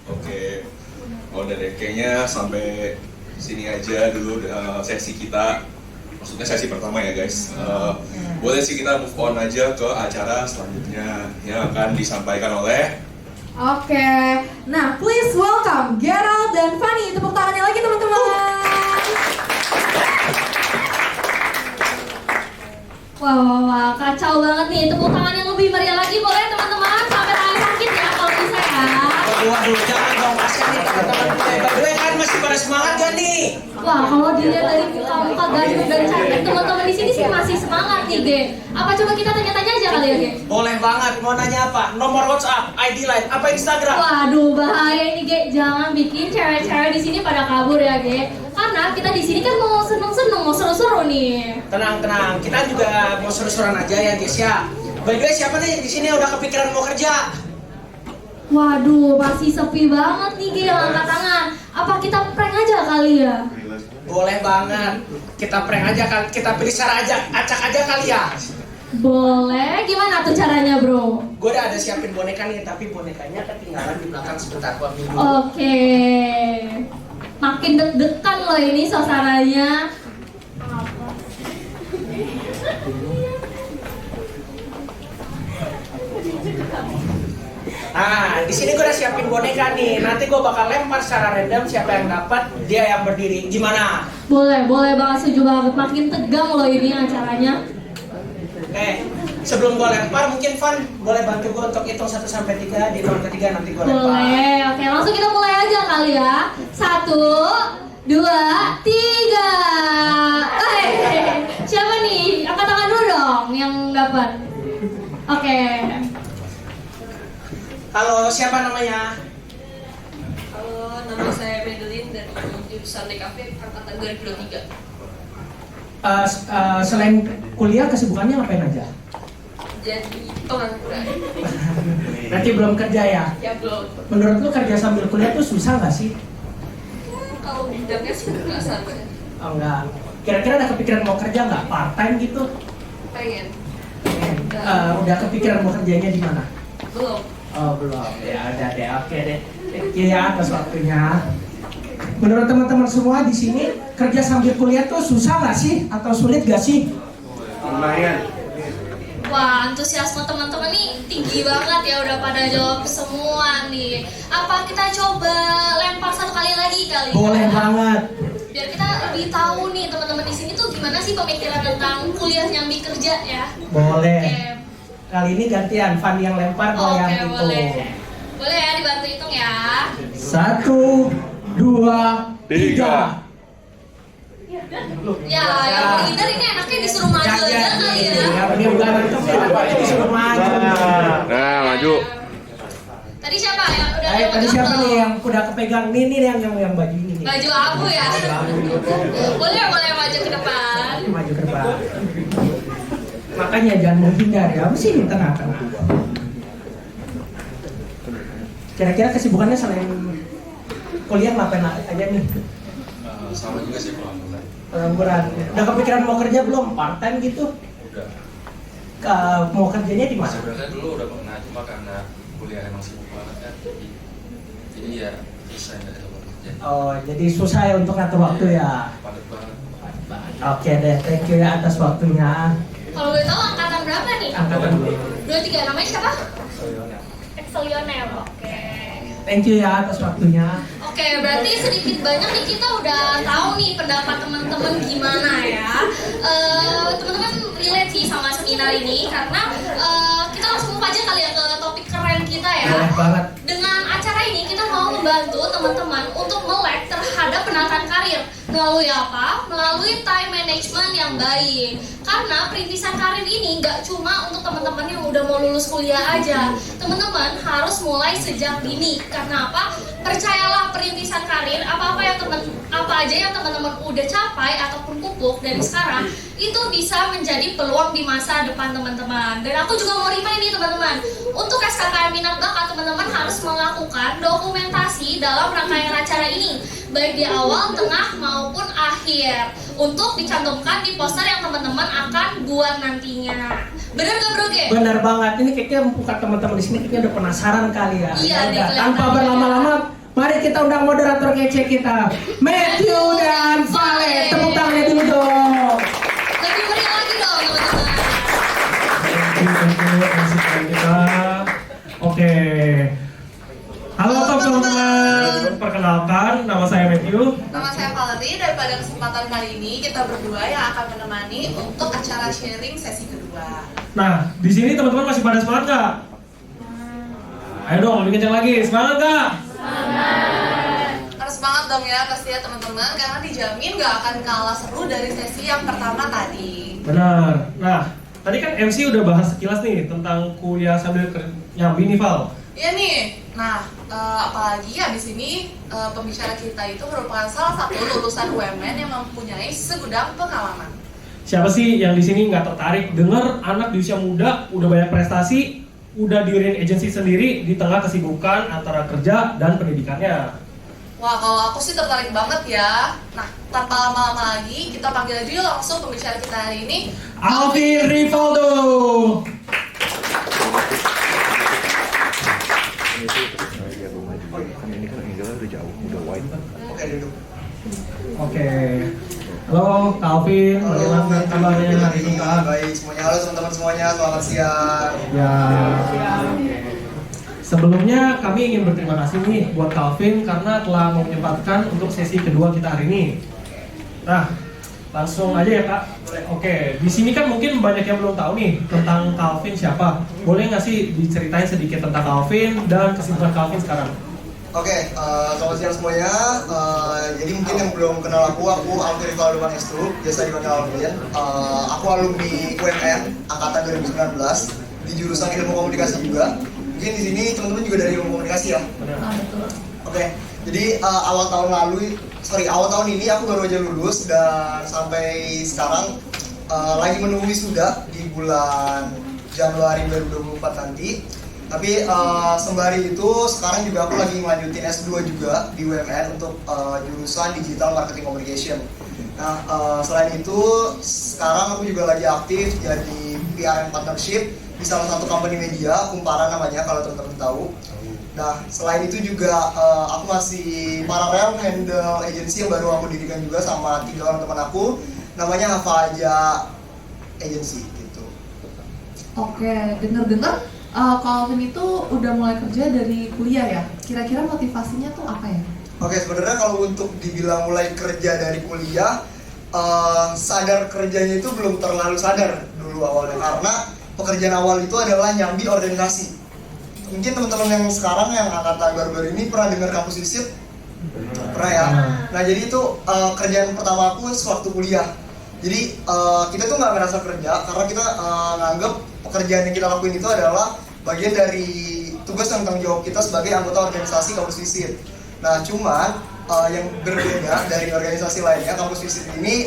Oke. Oh, dari kayaknya sampai sini aja dulu sesi kita. Maksudnya sesi pertama ya guys. Boleh sih kita move on aja ke acara selanjutnya yang akan disampaikan oleh. Oke. Nah, please welcome Gerald dan Fanny. Tepuk tangannya lagi teman-teman. Wah, kacau banget nih. Tepuk tangan yang lebih meriah lagi boleh teman-teman. Sampai tangan sakit ya kalau bisa ya. Waduh, jangan dong, kasihan nih teman-teman. Berdua kan masih pada semangat gak nih? Wah, kalau dilihat dari muka-muka gandum dan cantik, teman-teman di sini sih masih semangat nih, Ge. Apa coba kita tanya-tanya aja kali ya, Ge? Boleh banget, mau nanya apa? Nomor WhatsApp, ID line, apa Instagram? Waduh, bahaya ini, Ge. Jangan bikin cewek-cewek di sini pada kabur ya, Ge. Karena kita di sini kan mau seneng-seneng, mau seru-seru nih. Tenang, kita juga mau seru-seruan aja ya guys ya. By the way, siapa nih di sini yang udah kepikiran mau kerja? Waduh, masih sepi banget nih, Ge. Angkat tangan. Apa kita prank aja kali ya? Boleh banget, kita prank aja kan, kita pilih cara aja, acak aja kali ya. Boleh, gimana tuh caranya, bro? Gue udah ada siapin boneka nih, tapi bonekanya ketinggalan di belakang sebentar, gua ambil dulu. Oke. Makin deg-degan loh ini suasananya. Nah, di sini gue udah siapin boneka nih. Nanti gue bakal lempar secara random, siapa yang dapat dia yang berdiri. Gimana? Boleh banget, setuju banget. Makin tegang loh ini acaranya. Sebelum gue lempar, mungkin Van boleh bantu gue untuk hitung 1 sampai 3. Di tahun ketiga nanti gue lempar. Boleh, oke langsung kita mulai aja kali ya. 1, 2, 3. Siapa nih? Angkat tangan dulu dong yang dapat. Oke. Halo, siapa namanya? Halo, nama saya Madeline dari jurusan DKV angkatan 2023. Selain kuliah, kesibukannya ngapain aja? Jadi pengangguran. Nanti belum kerja ya? Ya belum. Menurut lu kerja sambil kuliah tuh susah nggak sih? Kalau bidangnya sih nggak sama. Oh enggak. Kira-kira ada kepikiran mau kerja nggak? Part time gitu? Pengen. Udah kepikiran mau kerjanya di mana? Belum. Oh belum. Ya udah deh. Oke deh. Thank you ya atas waktunya. Menurut teman-teman semua di sini kerja sambil kuliah tuh susah nggak sih? Atau sulit nggak sih? Lumayan. Wah, antusiasme teman-teman nih tinggi banget ya, udah pada jawab semua nih. Apa kita coba lempar 1 kali lagi kali? Boleh banget. Biar kita lebih tahu nih teman-teman di sini tuh gimana sih pemikiran tentang kuliah nyambi kerja ya. Boleh. Oke. Kali ini gantian Van yang lempar, gue yang hitung. Boleh. Boleh ya, dibantu hitung ya. 1, 2, 3. Ya, yang leader ini enaknya disuruh maju aja kali ya. Ya, dia udah nangkep kenapa disuruh maju. Nah, maju. Tadi siapa ya? Udah Tadi siapa nih yang udah kepegang? Nih yang baju ini nih. Baju abu ya. Boleh maju ke depan. Maju ke depan. Makanya jangan menghindar ya. Apa sih di tengah-tengah? Kira-kira kesibukannya selain kuliah ngapain aja nih? Sama juga sih pengangguran. Pengangguran. Udah kepikiran mau kerja belum? Part time gitu? Udah. Mau kerjanya di mana? Sebenarnya dulu udah pernah, cuma karena kuliah emang sibuk banget kan. Jadi ya susah nggak ada waktu kerja. Oh, jadi susah ya untuk ngatur waktu ya? Padat banget. Oke deh, thank you ya atas waktunya. Kalau boleh tahu angkatan berapa nih? Angkatan 23, namanya siapa? Excel Lionel. Oke. Thank you ya atas waktunya. Oke, berarti sedikit banyak nih kita udah tahu nih pendapat teman-teman gimana ya. Teman-teman relate sih sama seminar ini karena kita langsung aja kali ya ke topik keren kita ya. Boleh banget. Dengan acara ini kita mau membantu teman-teman untuk melek terhadap penataan karir. Melalui apa? Melalui time management yang baik. Karena perintisan karir ini nggak cuma untuk teman-teman yang udah mau lulus kuliah aja. Teman-teman harus mulai sejak dini. Karena apa? Percayalah perintisan karir, apa aja yang teman-teman udah capai ataupun pupuk dari sekarang itu bisa menjadi peluang di masa depan teman-teman. Dan aku juga mau remind nih teman-teman, untuk SKKM minat bakat teman-teman harus melakukan dokumentasi dalam rangkaian acara ini, baik di awal, tengah maupun akhir, untuk dicantumkan di poster yang teman-teman akan buat nantinya. Bener gak Bro Ge? Bener banget. Ini kayaknya bukan teman-teman di sini kayaknya udah penasaran kali ya. Iya, Ya udah, tanpa berlama-lama, mari kita undang moderator kece kita, Matthew dan Vale. Tepuk tangannya dulu dong. Lebih meriah lagi dong teman-teman. kita. Oke. Halo teman-teman, perkenalkan nama saya Matthew. Nama saya Valerie, dan pada kesempatan kali ini kita berdua yang akan menemani untuk acara sharing sesi kedua. Nah, di sini teman-teman masih pada semangat nggak? Ayo dong, lebih kencang lagi. Semangat nggak? Harus banget dong ya pasti ya teman-teman, karena dijamin gak akan kalah seru dari sesi yang pertama tadi. Benar. Nah, tadi kan MC udah bahas sekilas nih tentang kuliah sambil nyambi nih, Val. Iya nih, nah apalagi ya di sini pembicara kita itu merupakan salah satu lulusan UMN yang mempunyai segudang pengalaman. Siapa sih yang di sini nggak tertarik denger anak di usia muda udah banyak prestasi, udah diriin agensi sendiri di tengah kesibukan antara kerja dan pendidikannya? Wah, kalau aku sih tertarik banget ya. Nah, tanpa lama-lama lagi, kita panggil aja yuk langsung pembicara kita hari ini, Alvin Rivaldo. Oke, duduk. Oke. Halo Kak Alvin, bagaimana kabarnya hari ini Kak? Baik semuanya, halo teman-teman semuanya, selamat siang. Ya. Sebelumnya kami ingin berterima kasih nih buat Kak Alvin karena telah mau menyempatkan untuk sesi kedua kita hari ini. Nah, langsung aja ya Kak. Oke, di sini kan mungkin banyak yang belum tahu nih tentang Kak Alvin siapa. Boleh nggak sih diceritain sedikit tentang Kak Alvin dan kesibukan Kak Alvin sekarang? Oke, selamat siang semuanya. Jadi mungkin yang belum kenal aku Alvin Rivaldo Manestu, biasa dipanggil Alvin. Aku alumni UMN angkatan 2019 di jurusan Ilmu Komunikasi juga. Mungkin di sini teman-teman juga dari Ilmu Komunikasi ya. Betul. Oke, jadi awal tahun ini aku baru aja lulus dan sampai sekarang lagi menunggu wisuda di bulan Januari 2024 nanti. Tapi sembari itu sekarang juga aku lagi melanjutin S2 juga di UMN untuk jurusan Digital Marketing Communication. Nah, selain itu sekarang aku juga lagi aktif jadi PR and Partnership di salah satu company media, Kumparan namanya kalau teman-teman tahu. Nah, selain itu juga aku masih paralel handle agency yang baru aku dirikan juga sama 3 orang teman aku, namanya Hava Aja Agency gitu. Oke, dengar-dengar Calvin itu udah mulai kerja dari kuliah ya? Kira-kira motivasinya tuh apa ya? Oke, sebenarnya kalau untuk dibilang mulai kerja dari kuliah, sadar kerjanya itu belum terlalu sadar dulu awalnya, karena pekerjaan awal itu adalah nyambi organisasi. Mungkin teman-teman yang sekarang yang angkatan baru-baru ini pernah dengar kampus visit? Pernah ya? Nah, jadi itu kerjaan pertama aku sewaktu kuliah. Jadi kita tuh nggak ngerasa kerja karena kita nganggep pekerjaan yang kita lakuin itu adalah bagian dari tugas dan tanggung jawab kita sebagai anggota organisasi kampus visit. Nah, cuman yang berbeda dari organisasi lainnya, kampus visit ini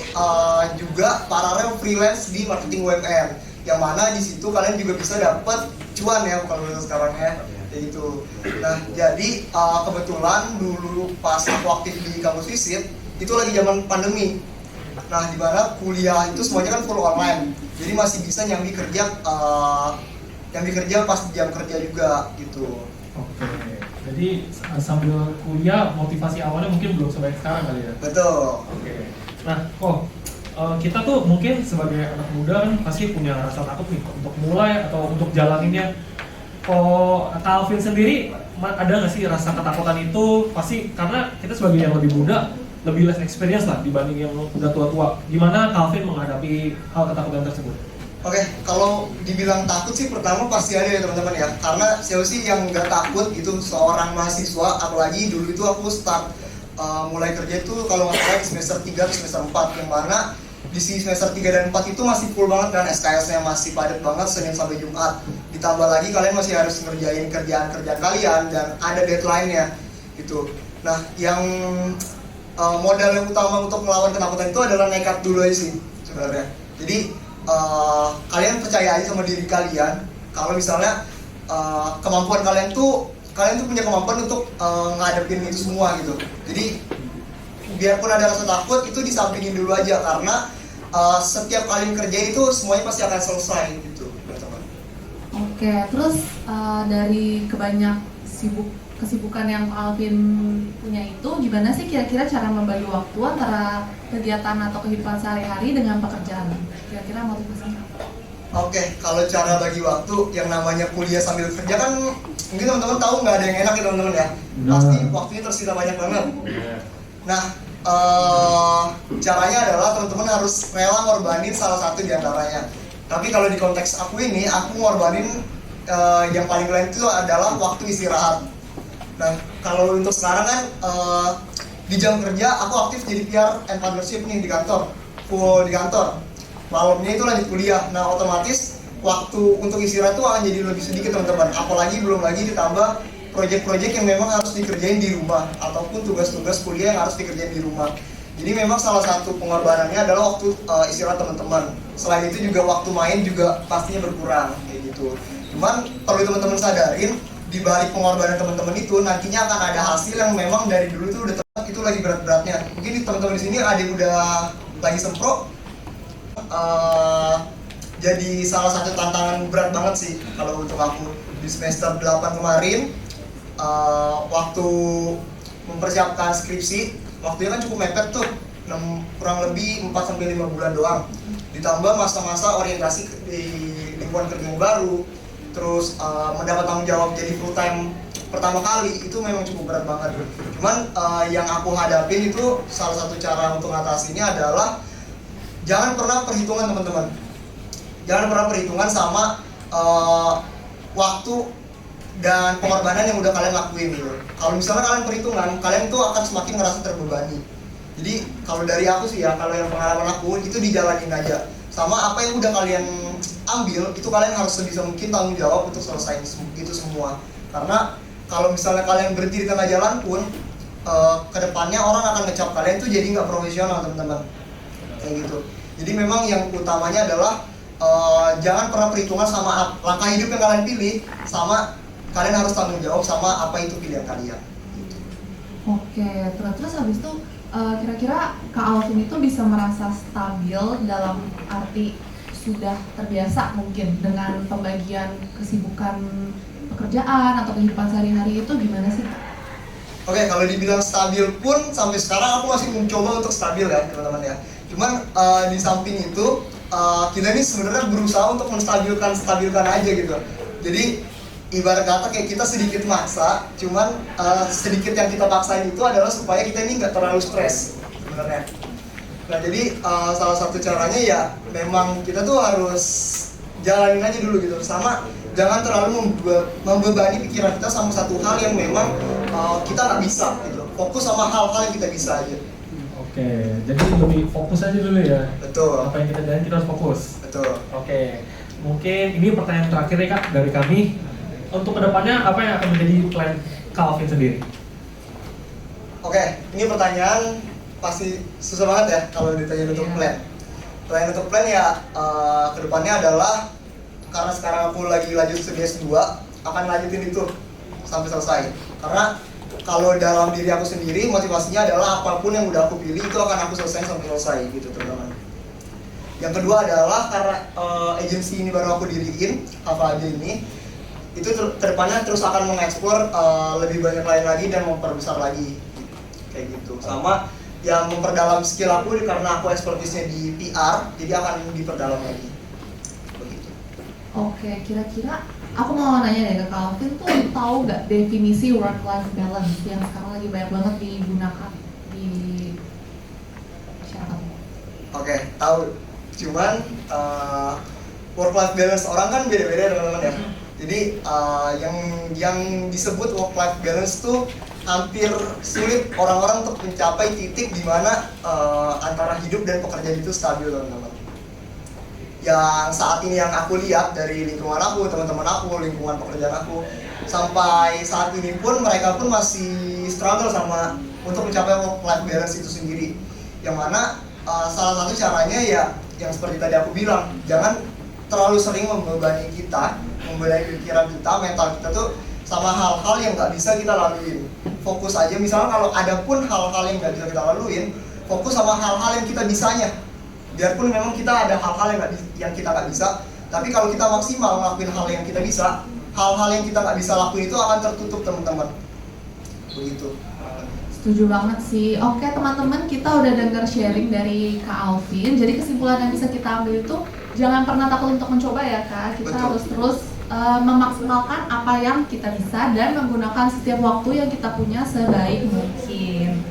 juga paralel freelance di marketing UMN. Yang mana di situ kalian juga bisa dapat cuan ya kalau sekarang ya, kayak gitu. Nah, jadi kebetulan dulu pas aku aktif di kampus visit itu lagi zaman pandemi. Nah, di mana kuliah itu semuanya kan full online, jadi masih bisa nyambi kerja pas jam kerja juga gitu. Oke. Jadi sambil kuliah motivasi awalnya mungkin belum sebaik sekarang kali ya? Betul. Oke. Nah, kita tuh mungkin sebagai anak muda kan pasti punya rasa takut nih untuk mulai atau untuk jalaninnya. Kalau Kak Alvin sendiri ada nggak sih rasa ketakutan itu? Pasti karena kita sebagai yang lebih muda lebih less experience lah dibanding yang udah tua-tua. Gimana Kak Alvin menghadapi hal ketakutan tersebut? Oke, kalau dibilang takut sih pertama pasti ada ya teman-teman ya. Karena siapa sih yang nggak takut gitu seorang mahasiswa, apalagi dulu itu aku start mulai kerja itu kalau nggak salah di semester 3 atau semester 4, yang mana di semester 3 dan 4 itu masih full banget kan, SKS-nya masih padat banget Senin sampai Jumat. Ditambah lagi kalian masih harus ngerjain kerjaan-kerjaan kalian dan ada deadline-nya gitu. Nah, yang modal yang utama untuk melawan ketakutan itu adalah nekat dulu aja sih sebenarnya. Jadi kalian percaya aja sama diri kalian kalau misalnya kemampuan kalian tuh punya kemampuan untuk ngadepin itu semua gitu. Jadi biarpun ada rasa takut itu disampingin dulu aja, karena setiap kalian kerja itu semuanya pasti akan selesai gitu, teman-teman. Oke, terus dari kesibukan yang Alvin punya itu, gimana sih kira-kira cara membagi waktu antara kegiatan atau kehidupan sehari-hari dengan pekerjaan? Kira-kira motivasinya apa? Oke, kalau cara bagi waktu yang namanya kuliah sambil kerja kan mungkin teman-teman tahu nggak ada yang enak ya teman-teman ya. Pasti waktunya tersita banyak banget. Nah, caranya adalah teman-teman harus rela ngorbanin salah satu di antaranya. Tapi kalau di konteks aku ini, aku ngorbanin yang paling lain itu adalah waktu istirahat. Nah, kalau untuk sekarang kan di jam kerja aku aktif jadi PR and Partnership nih di kantor, full di kantor. Malamnya itu lanjut kuliah. Nah, otomatis waktu untuk istirahat itu akan jadi lebih sedikit teman-teman. Apalagi belum lagi ditambah proyek-proyek yang memang harus dikerjain di rumah ataupun tugas-tugas kuliah yang harus dikerjain di rumah. Jadi memang salah satu pengorbanannya adalah waktu istirahat teman-teman. Selain itu juga waktu main juga pastinya berkurang kayak gitu. Cuman perlu teman-teman sadarin, di balik pengorbanan teman-teman itu nantinya akan ada hasil yang memang dari dulu itu udah tepat, itu lagi berat-beratnya. Mungkin teman-teman di sini ada yang udah lagi sempro. Jadi salah satu tantangan berat banget sih kalau untuk aku di semester 8 kemarin, waktu mempersiapkan skripsi, waktunya kan cukup mepet tuh. kurang lebih 4-5 bulan doang. Ditambah masa-masa orientasi di lingkungan kerja yang baru, terus mendapat tanggung jawab jadi full time pertama kali, itu memang cukup berat banget. Cuman yang aku hadapin itu salah satu cara untuk ngatasinya adalah jangan pernah perhitungan teman-teman. Jangan pernah perhitungan sama waktu dan pengorbanan yang udah kalian lakuin gitu. Kalau misalnya kalian perhitungan, kalian tuh akan semakin ngerasa terbebani. Jadi kalau dari aku sih ya, kalau yang pengalaman aku itu dijalanin aja. Sama apa yang udah kalian ambil, itu kalian harus sebisa mungkin tanggung jawab untuk selesaiin itu semua. Karena kalau misalnya kalian berhenti di tengah jalan pun, kedepannya orang akan ngecap kalian tuh jadi nggak profesional teman-teman. Kayak gitu. Jadi memang yang utamanya adalah jangan pernah perhitungan sama langkah hidup yang kalian pilih, sama kalian harus tanggung jawab sama apa itu pilihan kalian. Oke, terus habis itu kira-kira Kak Alvin itu bisa merasa stabil dalam arti sudah terbiasa mungkin dengan pembagian kesibukan pekerjaan atau kehidupan sehari-hari itu gimana sih? Oke, kalau dibilang stabil pun sampai sekarang aku masih mencoba untuk stabil ya teman-teman ya. Cuman di samping itu kita ini sebenarnya berusaha untuk menstabilkan aja gitu. Jadi ibarat kata kayak kita sedikit maksa, cuman sedikit yang kita paksain itu adalah supaya kita ini nggak terlalu stres sebenarnya. Nah jadi salah satu caranya ya memang kita tuh harus jalanin aja dulu gitu, sama jangan terlalu membebani pikiran kita sama satu hal yang memang kita nggak bisa gitu. Fokus sama hal-hal yang kita bisa aja. Oke, jadi lebih fokus aja dulu ya. Betul. Apa yang kita jalanin kita harus fokus. Betul. Oke, mungkin ini pertanyaan terakhir ya Kak dari kami. Untuk kedepannya apa yang akan menjadi plan Kak Alvin sendiri? Oke, ini pertanyaan pasti susah banget ya kalau ditanya untuk plan. Plan untuk plan ya kedepannya adalah karena sekarang aku lagi lanjut studi S2, akan lanjutin itu sampai selesai. Karena kalau dalam diri aku sendiri motivasinya adalah apapun yang udah aku pilih itu akan aku selesai sampai selesai gitu teman-teman. Yang kedua adalah karena agensi ini baru aku diriin, apa aja ini, itu kedepannya terus akan mengeksplor lebih banyak lain lagi dan memperbesar lagi kayak gitu. Sama yang memperdalam skill aku karena aku expertise-nya di PR, jadi akan diperdalam lagi. Begitu. Oke, kira-kira aku mau nanya deh ke Kak Alvin tuh tahu nggak definisi work-life balance yang sekarang lagi banyak banget digunakan di masyarakat? Oke, tahu. Cuman work-life balance orang kan beda-beda teman-teman ya. Jadi yang disebut work-life balance tuh hampir sulit orang-orang untuk mencapai titik di mana antara hidup dan pekerjaan itu stabil teman-teman. Yang saat ini yang aku lihat dari lingkungan aku, teman-teman aku, lingkungan pekerjaan aku, sampai saat ini pun mereka pun masih struggle sama untuk mencapai work-life balance itu sendiri. Yang mana salah satu caranya ya yang seperti tadi aku bilang, jangan terlalu sering membebani pikiran kita, mental kita tuh sama hal-hal yang nggak bisa kita laluin. Fokus aja, misalnya kalau ada pun hal-hal yang nggak bisa kita laluin, fokus sama hal-hal yang kita bisanya. Biarpun memang kita ada hal-hal yang kita nggak bisa, tapi kalau kita maksimal ngelakuin hal yang kita bisa, hal-hal yang kita nggak bisa lakuin itu akan tertutup teman-teman. Begitu. Setuju banget sih. Oke teman-teman, kita udah dengar sharing dari Kak Alvin. Jadi kesimpulan yang bisa kita ambil itu jangan pernah takut untuk mencoba ya Kak. Kita Betul. harus terus memaksimalkan apa yang kita bisa dan menggunakan setiap waktu yang kita punya sebaik mungkin.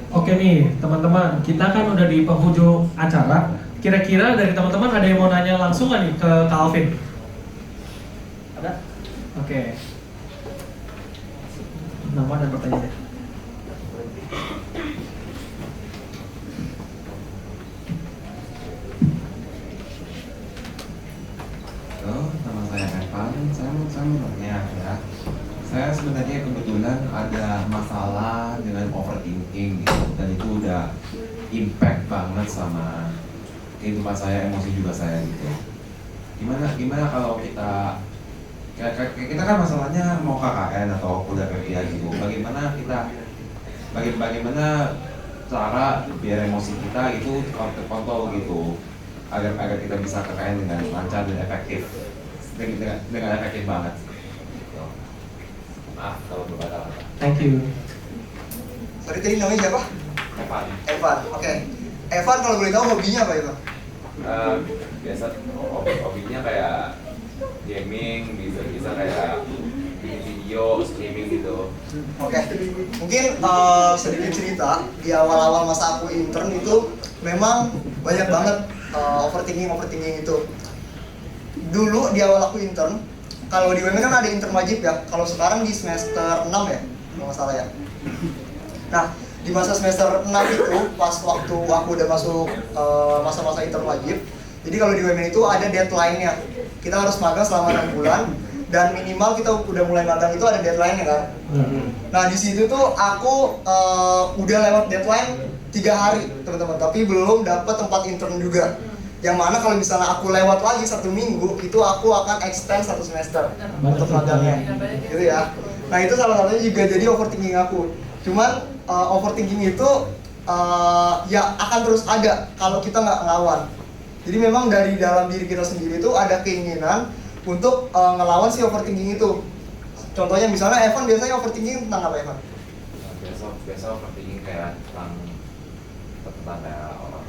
Oke nih teman-teman, kita kan udah di penghujung acara. Kira-kira dari teman-teman ada yang mau nanya langsung nggak nih ke Kak Alvin? Ada? Oke. Nama dan pertanyaannya. Halo, nama saya Evan. Saya mau tanya ya. Saya sebenarnya kebetulan ada masalah dengan overthinking gitu, dan itu udah impact banget sama kehidupan saya, emosi juga saya gitu. Gimana kalau kita kan masalahnya mau KKN atau kuliah kerja gitu. Bagaimana cara biar emosi kita itu terkontrol gitu, agar kita bisa KKN dengan lancar dan efektif, dengan efektif banget. Maaf kalau berkata-kata. Thank you. Sorry tadi namanya siapa? Evan, oke. Evan kalau boleh tahu hobinya apa Evan? Biasa hobinya kayak gaming, bisa kayak bikin video, streaming gitu. Oke, mungkin sedikit cerita di awal-awal masa aku intern itu memang banyak banget overthinking itu. Dulu di awal aku intern, kalau di UMN kan ada intern wajib ya. Kalau sekarang di semester 6 ya, kalau nggak salah ya. Nah, di masa semester 6 itu pas waktu aku udah masuk masa-masa intern wajib. Jadi kalau di UMN itu ada deadline-nya. Kita harus magang selama 6 bulan dan minimal kita udah mulai magang itu ada deadline-nya kan. Nah, di situ tuh aku udah lewat deadline 3 hari, teman-teman, tapi belum dapat tempat intern juga. Yang mana kalau misalnya aku lewat lagi 1 minggu, itu aku akan extend 1 semester untuk magangnya, gitu ya. Nah, itu salah satunya juga jadi overthinking aku. Cuman overthinking itu ya akan terus ada kalau kita nggak ngelawan. Jadi memang dari dalam diri kita sendiri itu ada keinginan untuk ngelawan si overthinking itu. Contohnya misalnya Evan biasanya overthinking tentang apa Evan? Biasa overthinking kayak tentang kayak orang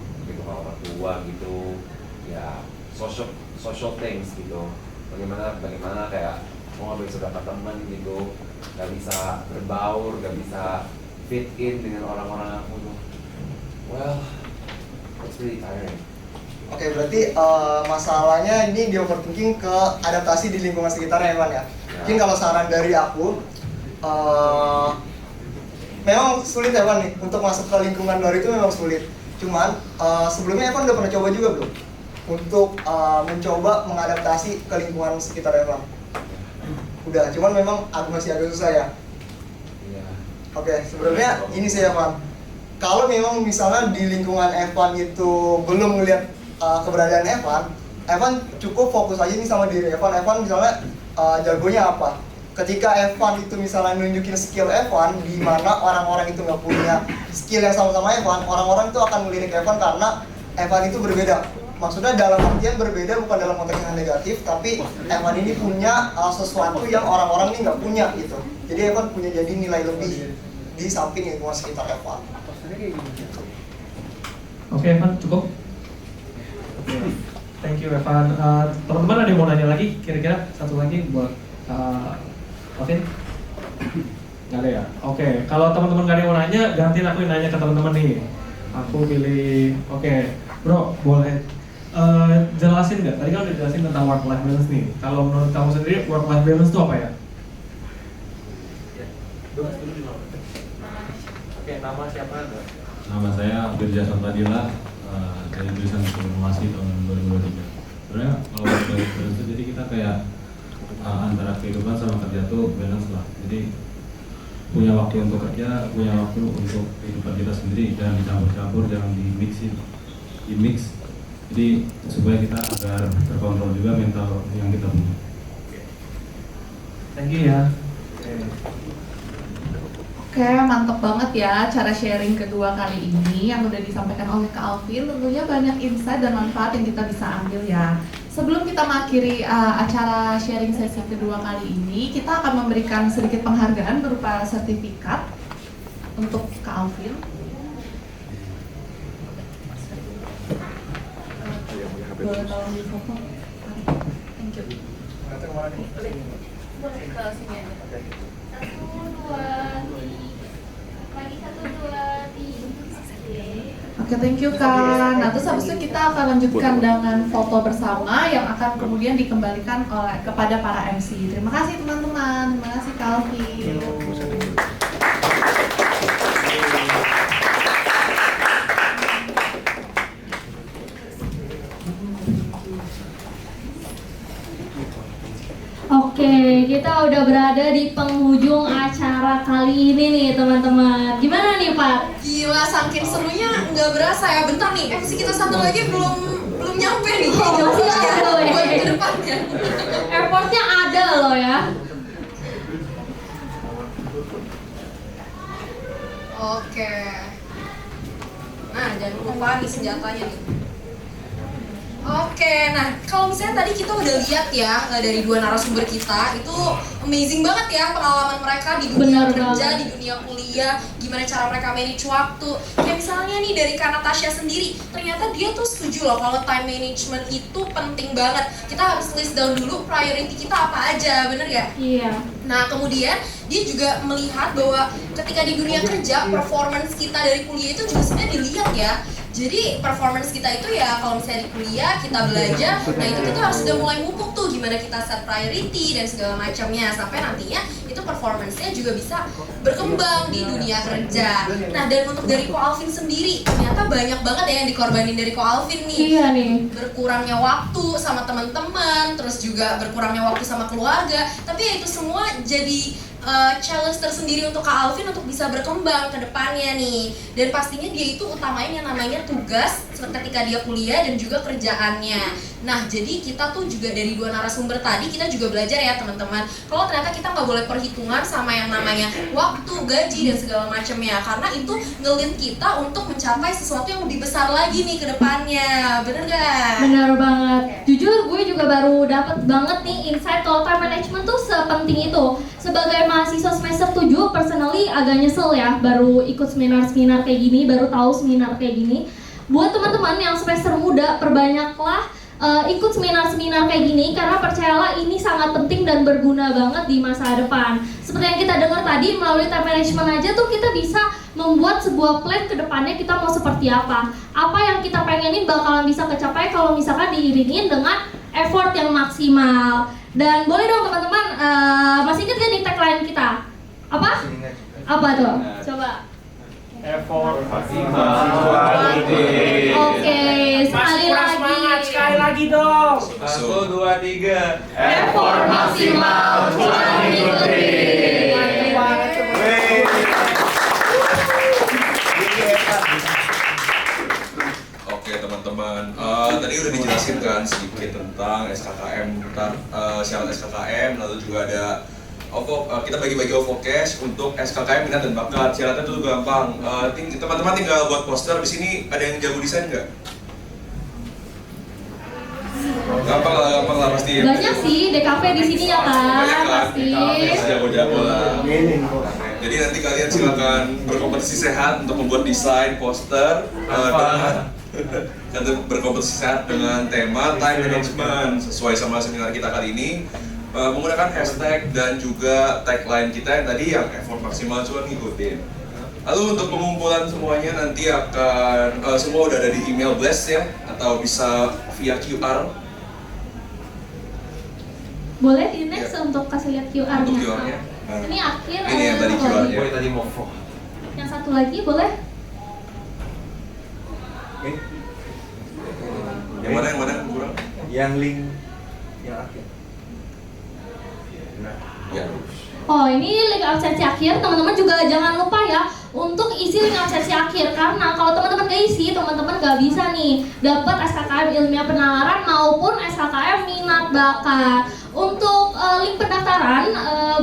tua gitu, ya social things gitu. Bagaimana kayak mau ngambil saudara teman gitu, nggak bisa berbaur, nggak bisa fit in dengan orang-orang gitu. Well, it's really tiring. Oke, berarti masalahnya ini di overthinking ke adaptasi di lingkungan sekitarnya Evan ya. Mungkin kalau saran dari aku, memang sulit Evan nih untuk masuk ke lingkungan baru itu memang sulit. Cuman sebelumnya Evan udah pernah coba juga belum untuk mencoba mengadaptasi ke lingkungan sekitar Evan? Udah, cuman memang masih agak susah ya. Oke, sebenarnya ini sih Evan. Kalau memang misalnya di lingkungan Evan itu belum melihat keberadaan Evan cukup fokus aja nih sama diri Evan misalnya jagonya apa. Ketika Evan itu misalnya nunjukin skill Evan di mana orang-orang itu nggak punya skill yang sama-sama Evan, orang-orang itu akan melirik Evan karena Evan itu berbeda. Maksudnya dalam artian berbeda bukan dalam konteks yang negatif, tapi Evan ini punya sesuatu yang orang-orang ini nggak punya gitu. Jadi Evan punya jadi nilai lebih di samping lingkungan sekitar Evan. Oke Evan, cukup. Thank you Evan. Teman-teman ada yang mau nanya lagi? Kira-kira satu lagi buat Otin? Nggak ada ya? Oke, kalau teman-teman nggak ada yang mau nanya, gantiin aku yang nanya ke teman-teman nih. Aku pilih, oke, bro, boleh jelasin nggak? Tadi kan udah jelasin tentang work-life balance nih. Kalau menurut kamu sendiri, work-life balance itu apa ya? Oke, nama siapa? Nama saya Birja Santadila, dari jurusan Informasi tahun 2023. Sebenarnya kalau work-life balance itu jadi kita kayak antara kehidupan sama kerja tuh balance lah. Jadi punya waktu untuk kerja, punya waktu untuk kehidupan kita sendiri, jangan dicampur-campur, jangan di-mix. Jadi supaya kita agar terkontrol juga mental yang kita punya. Thank you ya. Oke, mantap banget ya cara sharing kedua kali ini yang udah disampaikan oleh Kak Alvin. Tentunya banyak insight dan manfaat yang kita bisa ambil ya. Sebelum kita mengakhiri acara sharing sesi kedua kali ini, kita akan memberikan sedikit penghargaan berupa sertifikat untuk Kak Alvin. Boleh tolong di foto? Thank you. Boleh ke sini aja. 1, 2, 3. Lagi 1, 2, 3. Oke, thank you Kak. Nah, terus habis itu kita akan lanjutkan dengan foto bersama yang akan kemudian dikembalikan kepada para MC. Terima kasih teman-teman. Terima kasih Kak Alvin. Oke, kita udah berada di penghujung acara kali ini nih teman-teman. Gimana nih Pak? Gila, saking serunya nggak berasa ya. Bentar nih, MC kita satu lagi belum nyampe nih. Masih ada loh ya. Buat ke depannya. Effortnya ada loh ya. Oke. Nah, jangan lupa nih senjatanya nih. Oke, nah kalau misalnya tadi kita udah lihat ya dari dua narasumber kita itu amazing banget ya pengalaman mereka di dunia kerja, di dunia kuliah, gimana cara mereka manage waktu. Kayak misalnya nih dari Kak Natasha sendiri, ternyata dia tuh setuju loh kalau time management itu penting banget. Kita harus list down dulu priority kita apa aja, bener gak? Iya. Nah kemudian dia juga melihat bahwa ketika di dunia kerja performance kita dari kuliah itu juga sebenarnya dilihat ya. Jadi performance kita itu ya kalau misalnya di kuliah kita belajar, nah itu kita harus sudah mulai mupuk tuh gimana kita set priority dan segala macamnya sampai nantinya itu performance-nya juga bisa berkembang di dunia kerja. Nah dan untuk dari Ko Alvin sendiri ternyata banyak banget ya yang dikorbanin dari Ko Alvin nih. Iya nih. Berkurangnya waktu sama teman-teman, terus juga berkurangnya waktu sama keluarga. Tapi ya itu semua jadi challenge tersendiri untuk Kak Alvin untuk bisa berkembang ke depannya nih. Dan pastinya dia itu utamain yang namanya tugas ketika dia kuliah dan juga kerjaannya. Nah jadi kita tuh juga dari dua narasumber tadi kita juga belajar ya teman-teman, kalau ternyata kita nggak boleh perhitungan sama yang namanya waktu, gaji dan segala macamnya, karena itu nge-lead kita untuk mencapai sesuatu yang lebih besar lagi nih ke depannya. Bener gak? Bener banget. Jujur gue juga baru dapet banget nih insight kalau time management tuh sepenting itu. Sebagai mahasiswa semester 7 personally agak nyesel ya baru ikut seminar-seminar kayak gini, baru tahu seminar kayak gini. Buat teman-teman yang semester muda, perbanyaklah ikut seminar-seminar kayak gini karena percayalah ini sangat penting dan berguna banget di masa depan. Seperti yang kita dengar tadi, melalui time management aja tuh kita bisa membuat sebuah plan ke depannya kita mau seperti apa. Apa yang kita pengenin bakalan bisa kecapai kalau misalkan diiringin dengan effort yang maksimal. Dan boleh dong teman-teman, masih ingat gak nih tagline kita? Apa? Apa tuh? Coba. Effort maksimal. Oke, sekali lagi. Semangat, sekali lagi dong. 1, 2, 3. Effort maksimal, jangan diikuti. Oke teman-teman, tadi udah dijelasin kan sedikit tentang SKKM, tentang syarat SKKM, lalu juga ada kita bagi-bagi OVOCAS untuk SKKM minat dan bakat. Syaratnya tuh gampang. Teman-teman tinggal buat poster. Di sini ada yang jago desain nggak? Gampang lah pasti. Banyak sih DKP di sini ya kan? Banyak kan? Pasti. Jago-jago lah. Jadi nanti kalian silakan berkompetisi sehat untuk membuat desain poster dengan berkompetisi sehat dengan tema time management sesuai sama seminar kita kali ini. Menggunakan hashtag dan juga tagline kita yang tadi yang effort maksimal, coba ngikutin. Lalu untuk pengumpulan semuanya nanti akan semua udah ada di email blast ya, atau bisa via QR. Boleh di next untuk kasih lihat QR-nya. Untuk QR-nya. Ini akhir. Ini yang tadi QR-nya. Boy tadi mau foto. Yang satu lagi boleh? Yang mana kurang? Yang link yang akhir. Ya. Oh ini link absensi akhir, teman-teman juga jangan lupa ya untuk isi link absensi akhir, karena kalau teman-teman gak isi, teman-teman gak bisa nih dapat SKKM ilmiah penalaran maupun SKKM minat bakat. Untuk link pendaftaran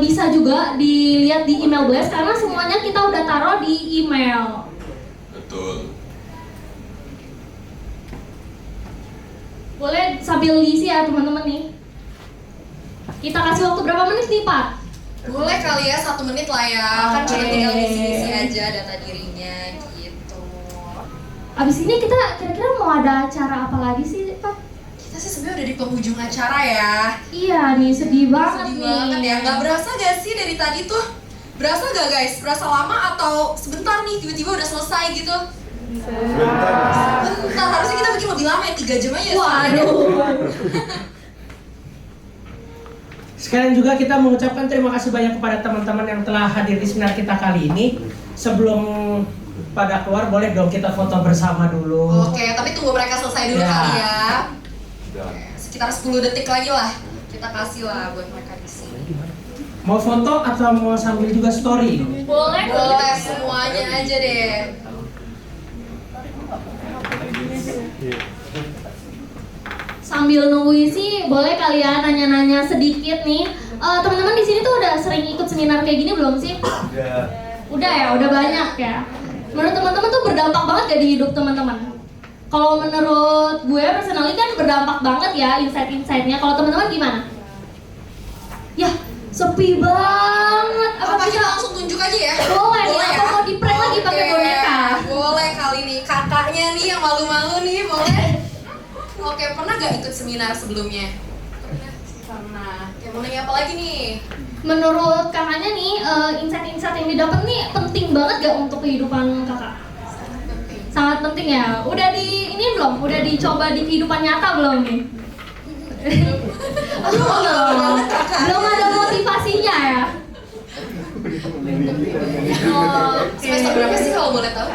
bisa juga dilihat di email blast karena semuanya kita udah taruh di email. Betul. Boleh sambil diisi ya teman-teman nih. Kita kasih waktu berapa menit nih Pak? Boleh kali ya 1 menit lah ya, kan cuma tinggal isi aja data dirinya gitu. Abis ini kita kira-kira mau ada acara apa lagi sih Pak? Kita sih sebenarnya udah di penghujung acara ya. Iya nih, sedih banget sedih nih. banget ya, nggak berasa gak sih dari tadi tuh? Berasa gak guys? Berasa lama atau sebentar nih tiba-tiba udah selesai gitu? Sebentar, harusnya kita bikin lebih lama ya, 3 jam aja. Waduh. Sekalian juga kita mengucapkan terima kasih banyak kepada teman-teman yang telah hadir di seminar kita kali ini. Sebelum pada keluar, boleh dong kita foto bersama dulu. Oke, tapi tunggu mereka selesai dulu Ya. kali ya. Sekitar 10 detik lagi lah kita kasih lah buat mereka di sini. Mau foto atau mau sambil juga story? Boleh, Boleh semuanya aja deh. Sambil nunggu isi, boleh kalian nanya-nanya sedikit nih. Teman-teman di sini tuh udah sering ikut seminar kayak gini belum sih? Udah. Udah ya, udah banyak ya. Menurut teman-teman tuh berdampak banget gak di hidup teman-teman? Kalau menurut gue personally kan berdampak banget ya insight-insightnya. Kalau teman-teman gimana? Ya, sepi banget. Apa kita langsung tunjuk aja ya? Boleh ya, ya? atau mau di-prank lagi pakai Oke, boneka? Boleh kali nih, kakaknya nih yang malu-malu nih, boleh? Oke, pernah gak ikut seminar sebelumnya? Pernah. Oke, mau nanya apa lagi nih? Menurut kakaknya nih, insight-insight yang didapat nih penting banget gak untuk kehidupan kakak? Sangat penting ya. Udah di ini belum? Udah dicoba di kehidupan nyata belum nih? Belum ada motivasinya ya? Semester berapa sih kalau boleh tahu?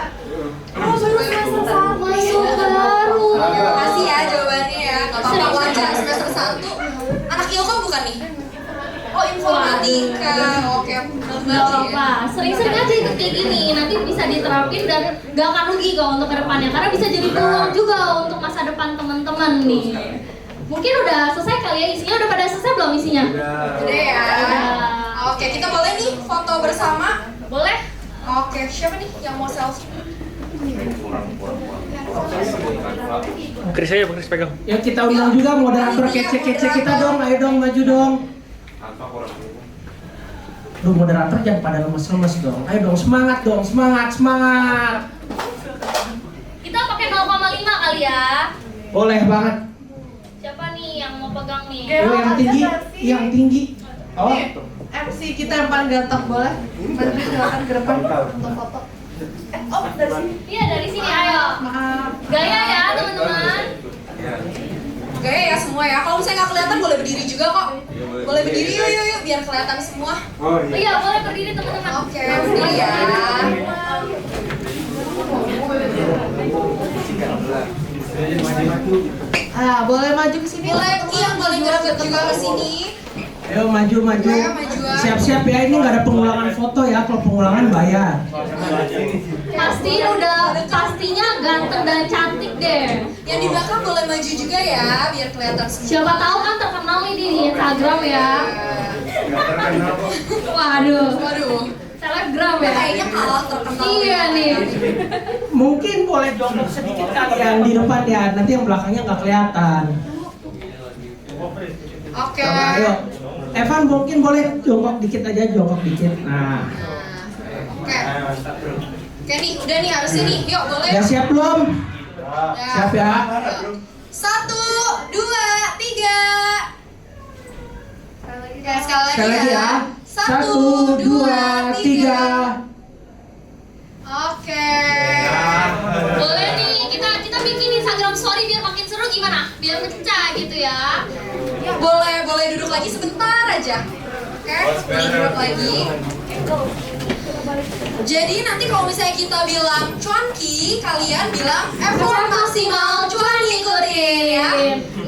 Oh, baru semester 1. Masuk baru. Makasih ya jawabannya ya. Gak apa-apa, wajar semester 1. Anak ilkom bukan nih? Oh, informatika. Oke, Gak apa-apa, sering-sering aja ikut kayak gini. Nanti bisa diterapin dan gak akan rugi kok untuk kedepannya. Karena bisa jadi peluang juga untuk masa depan teman-teman nih. Mungkin udah selesai kali ya isinya, udah pada selesai belum isinya? Udah ya. Oke, kita boleh nih foto bersama? Boleh? Oke, siapa nih yang mau selfie? Chris aja, Chris pegang. Ya kita undang juga moderator kece-kece kita dong, ayo dong maju dong. Duh moderator jangan pada lemes-lemes dong, ayo dong semangat dong, semangat. Kita pakai 0,5 kali ya. Boleh banget. Siapa nih yang mau pegang nih? Oh yang tinggi. Oh. MC kita yang paling ganteng boleh? Maju silakan ke depan untuk foto. Oh dari sini? Iya dari sini, ayo. Maaf. Gaya ya teman-teman. Gaya ya semua ya. Kalau misalnya nggak kelihatan boleh berdiri juga kok. Boleh berdiri yuk biar kelihatan semua. Oh iya boleh berdiri teman-teman. Oke, berdiri ya. Boleh maju ke sini. Boleh, iya boleh gerak juga ke sini. Ayo maju. Siap-siap ya, ini nggak ada pengulangan foto ya. Kalau pengulangan bayar. Pastinya ganteng dan cantik deh. Yang di belakang boleh maju juga ya, biar kelihatan semua. Siapa tahu kan terkenal nih di Instagram ya. Waduh. Selebgram ya. Kayaknya kalah terkenal. Iya nih. Mungkin boleh jongkok sedikit kali yang di depan ya. Nanti yang belakangnya nggak kelihatan. Oke. Ayo. Evan mungkin boleh jongkok dikit aja, Nah. Oke. Oke nih, udah nih harusnya nih. Yuk, boleh. Ya siap belum? Siap ya. 1, 2, 3. Oke, sekali lagi ya. 1, 2, 3. Oke. Boleh nih kita bikin Instagram story biar makin seru gimana? Biar pecah gitu ya. Boleh duduk lagi sebentar aja. Oke, duduk lagi. Jadi nanti kalau misalnya kita bilang cuanki, kalian bilang effort maksimal, cuan ikutin ya.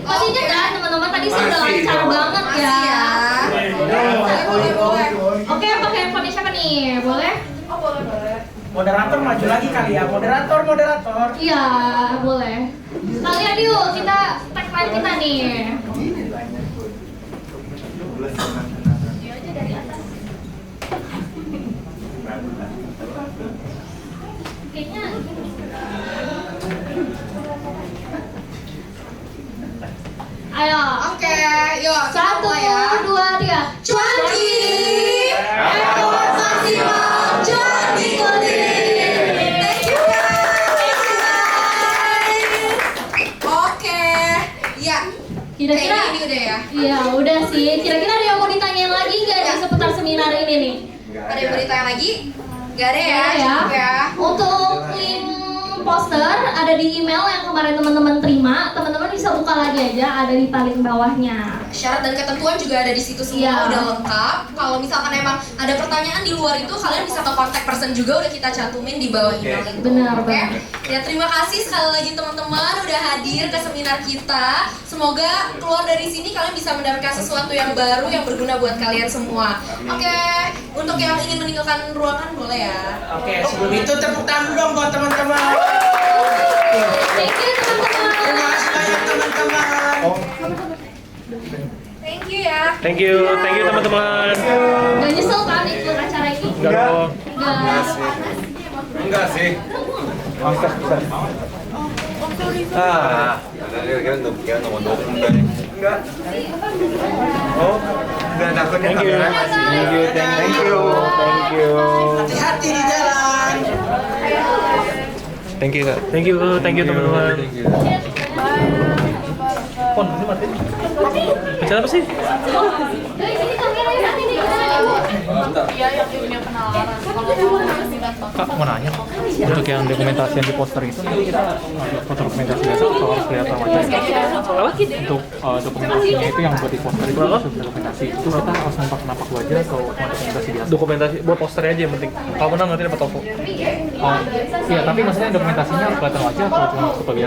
Pastinya kan teman-teman tadi sudah lancar banget ya. Boleh. Oke, pakai handphone siapa nih? Boleh? Oh, boleh. Moderator maju lagi kali ya. Moderator. Iya, boleh. Kalian yuk, kita tagline kita nih. Kayaknya ayo. Oke, yuk. 1, 2, 3. Cuanki, effort maksimal, cuan ikutin. Thank you guys. Oke, ya. Kira-kira ini udah ya. Iya, udah sih. Kira-kira ada yang mau ditanyain lagi nggak di seputar seminar ini nih? Ada yang mau ditanya lagi? Gak ada ya, Nggak ada cukup ya. Untuk link poster ada di email yang kemarin teman-teman terima. Teman-teman bisa buka lagi aja, ada di paling bawahnya. Syarat dan ketentuan juga ada di situ semua, Iya. udah lengkap. Kalau misalkan emang ada pertanyaan di luar itu, kalian bisa ke contact person juga, udah kita cantumin di bawah email itu. Benar, Oke? benar. Ya terima kasih sekali lagi teman-teman udah hadir ke seminar kita. Semoga keluar dari sini kalian bisa mendapatkan sesuatu yang baru yang berguna buat kalian semua. Oke, untuk yang ingin meninggalkan ruangan boleh ya. Oke, sebelum itu tepuk tangan dong buat teman-teman. Thank you teman-teman. Terima kasih banyak teman-teman. Thank you ya. Thank you teman-teman. Gak nyesel kan ikut acara ini? Enggak dong. Enggak. Enggak sih. Masak. kira-kira nggak mau dukung dari. Enggak. Oh, nggak takutnya kamera. Thank you. Hati-hati di jalan. Thank you, Kak. Thank you teman-teman. Pon, ini mati. Bicara apa sih? Iya, yang dunia penalaran. Kak, mau nanya, untuk yang dokumentasian di poster itu nanti kita foto dokumentasi biasa atau harus kelihatan wajah? Untuk dokumentasinya itu yang buat di poster itu harus dokumentasi. Itu kita harus nampak wajah atau dokumentasi biasa? Dokumentasi, buat posternya aja yang penting. Kalau menang nanti dapat toko. Iya, tapi maksudnya dokumentasinya harus kelihatan wajah atau cuma foto biasa?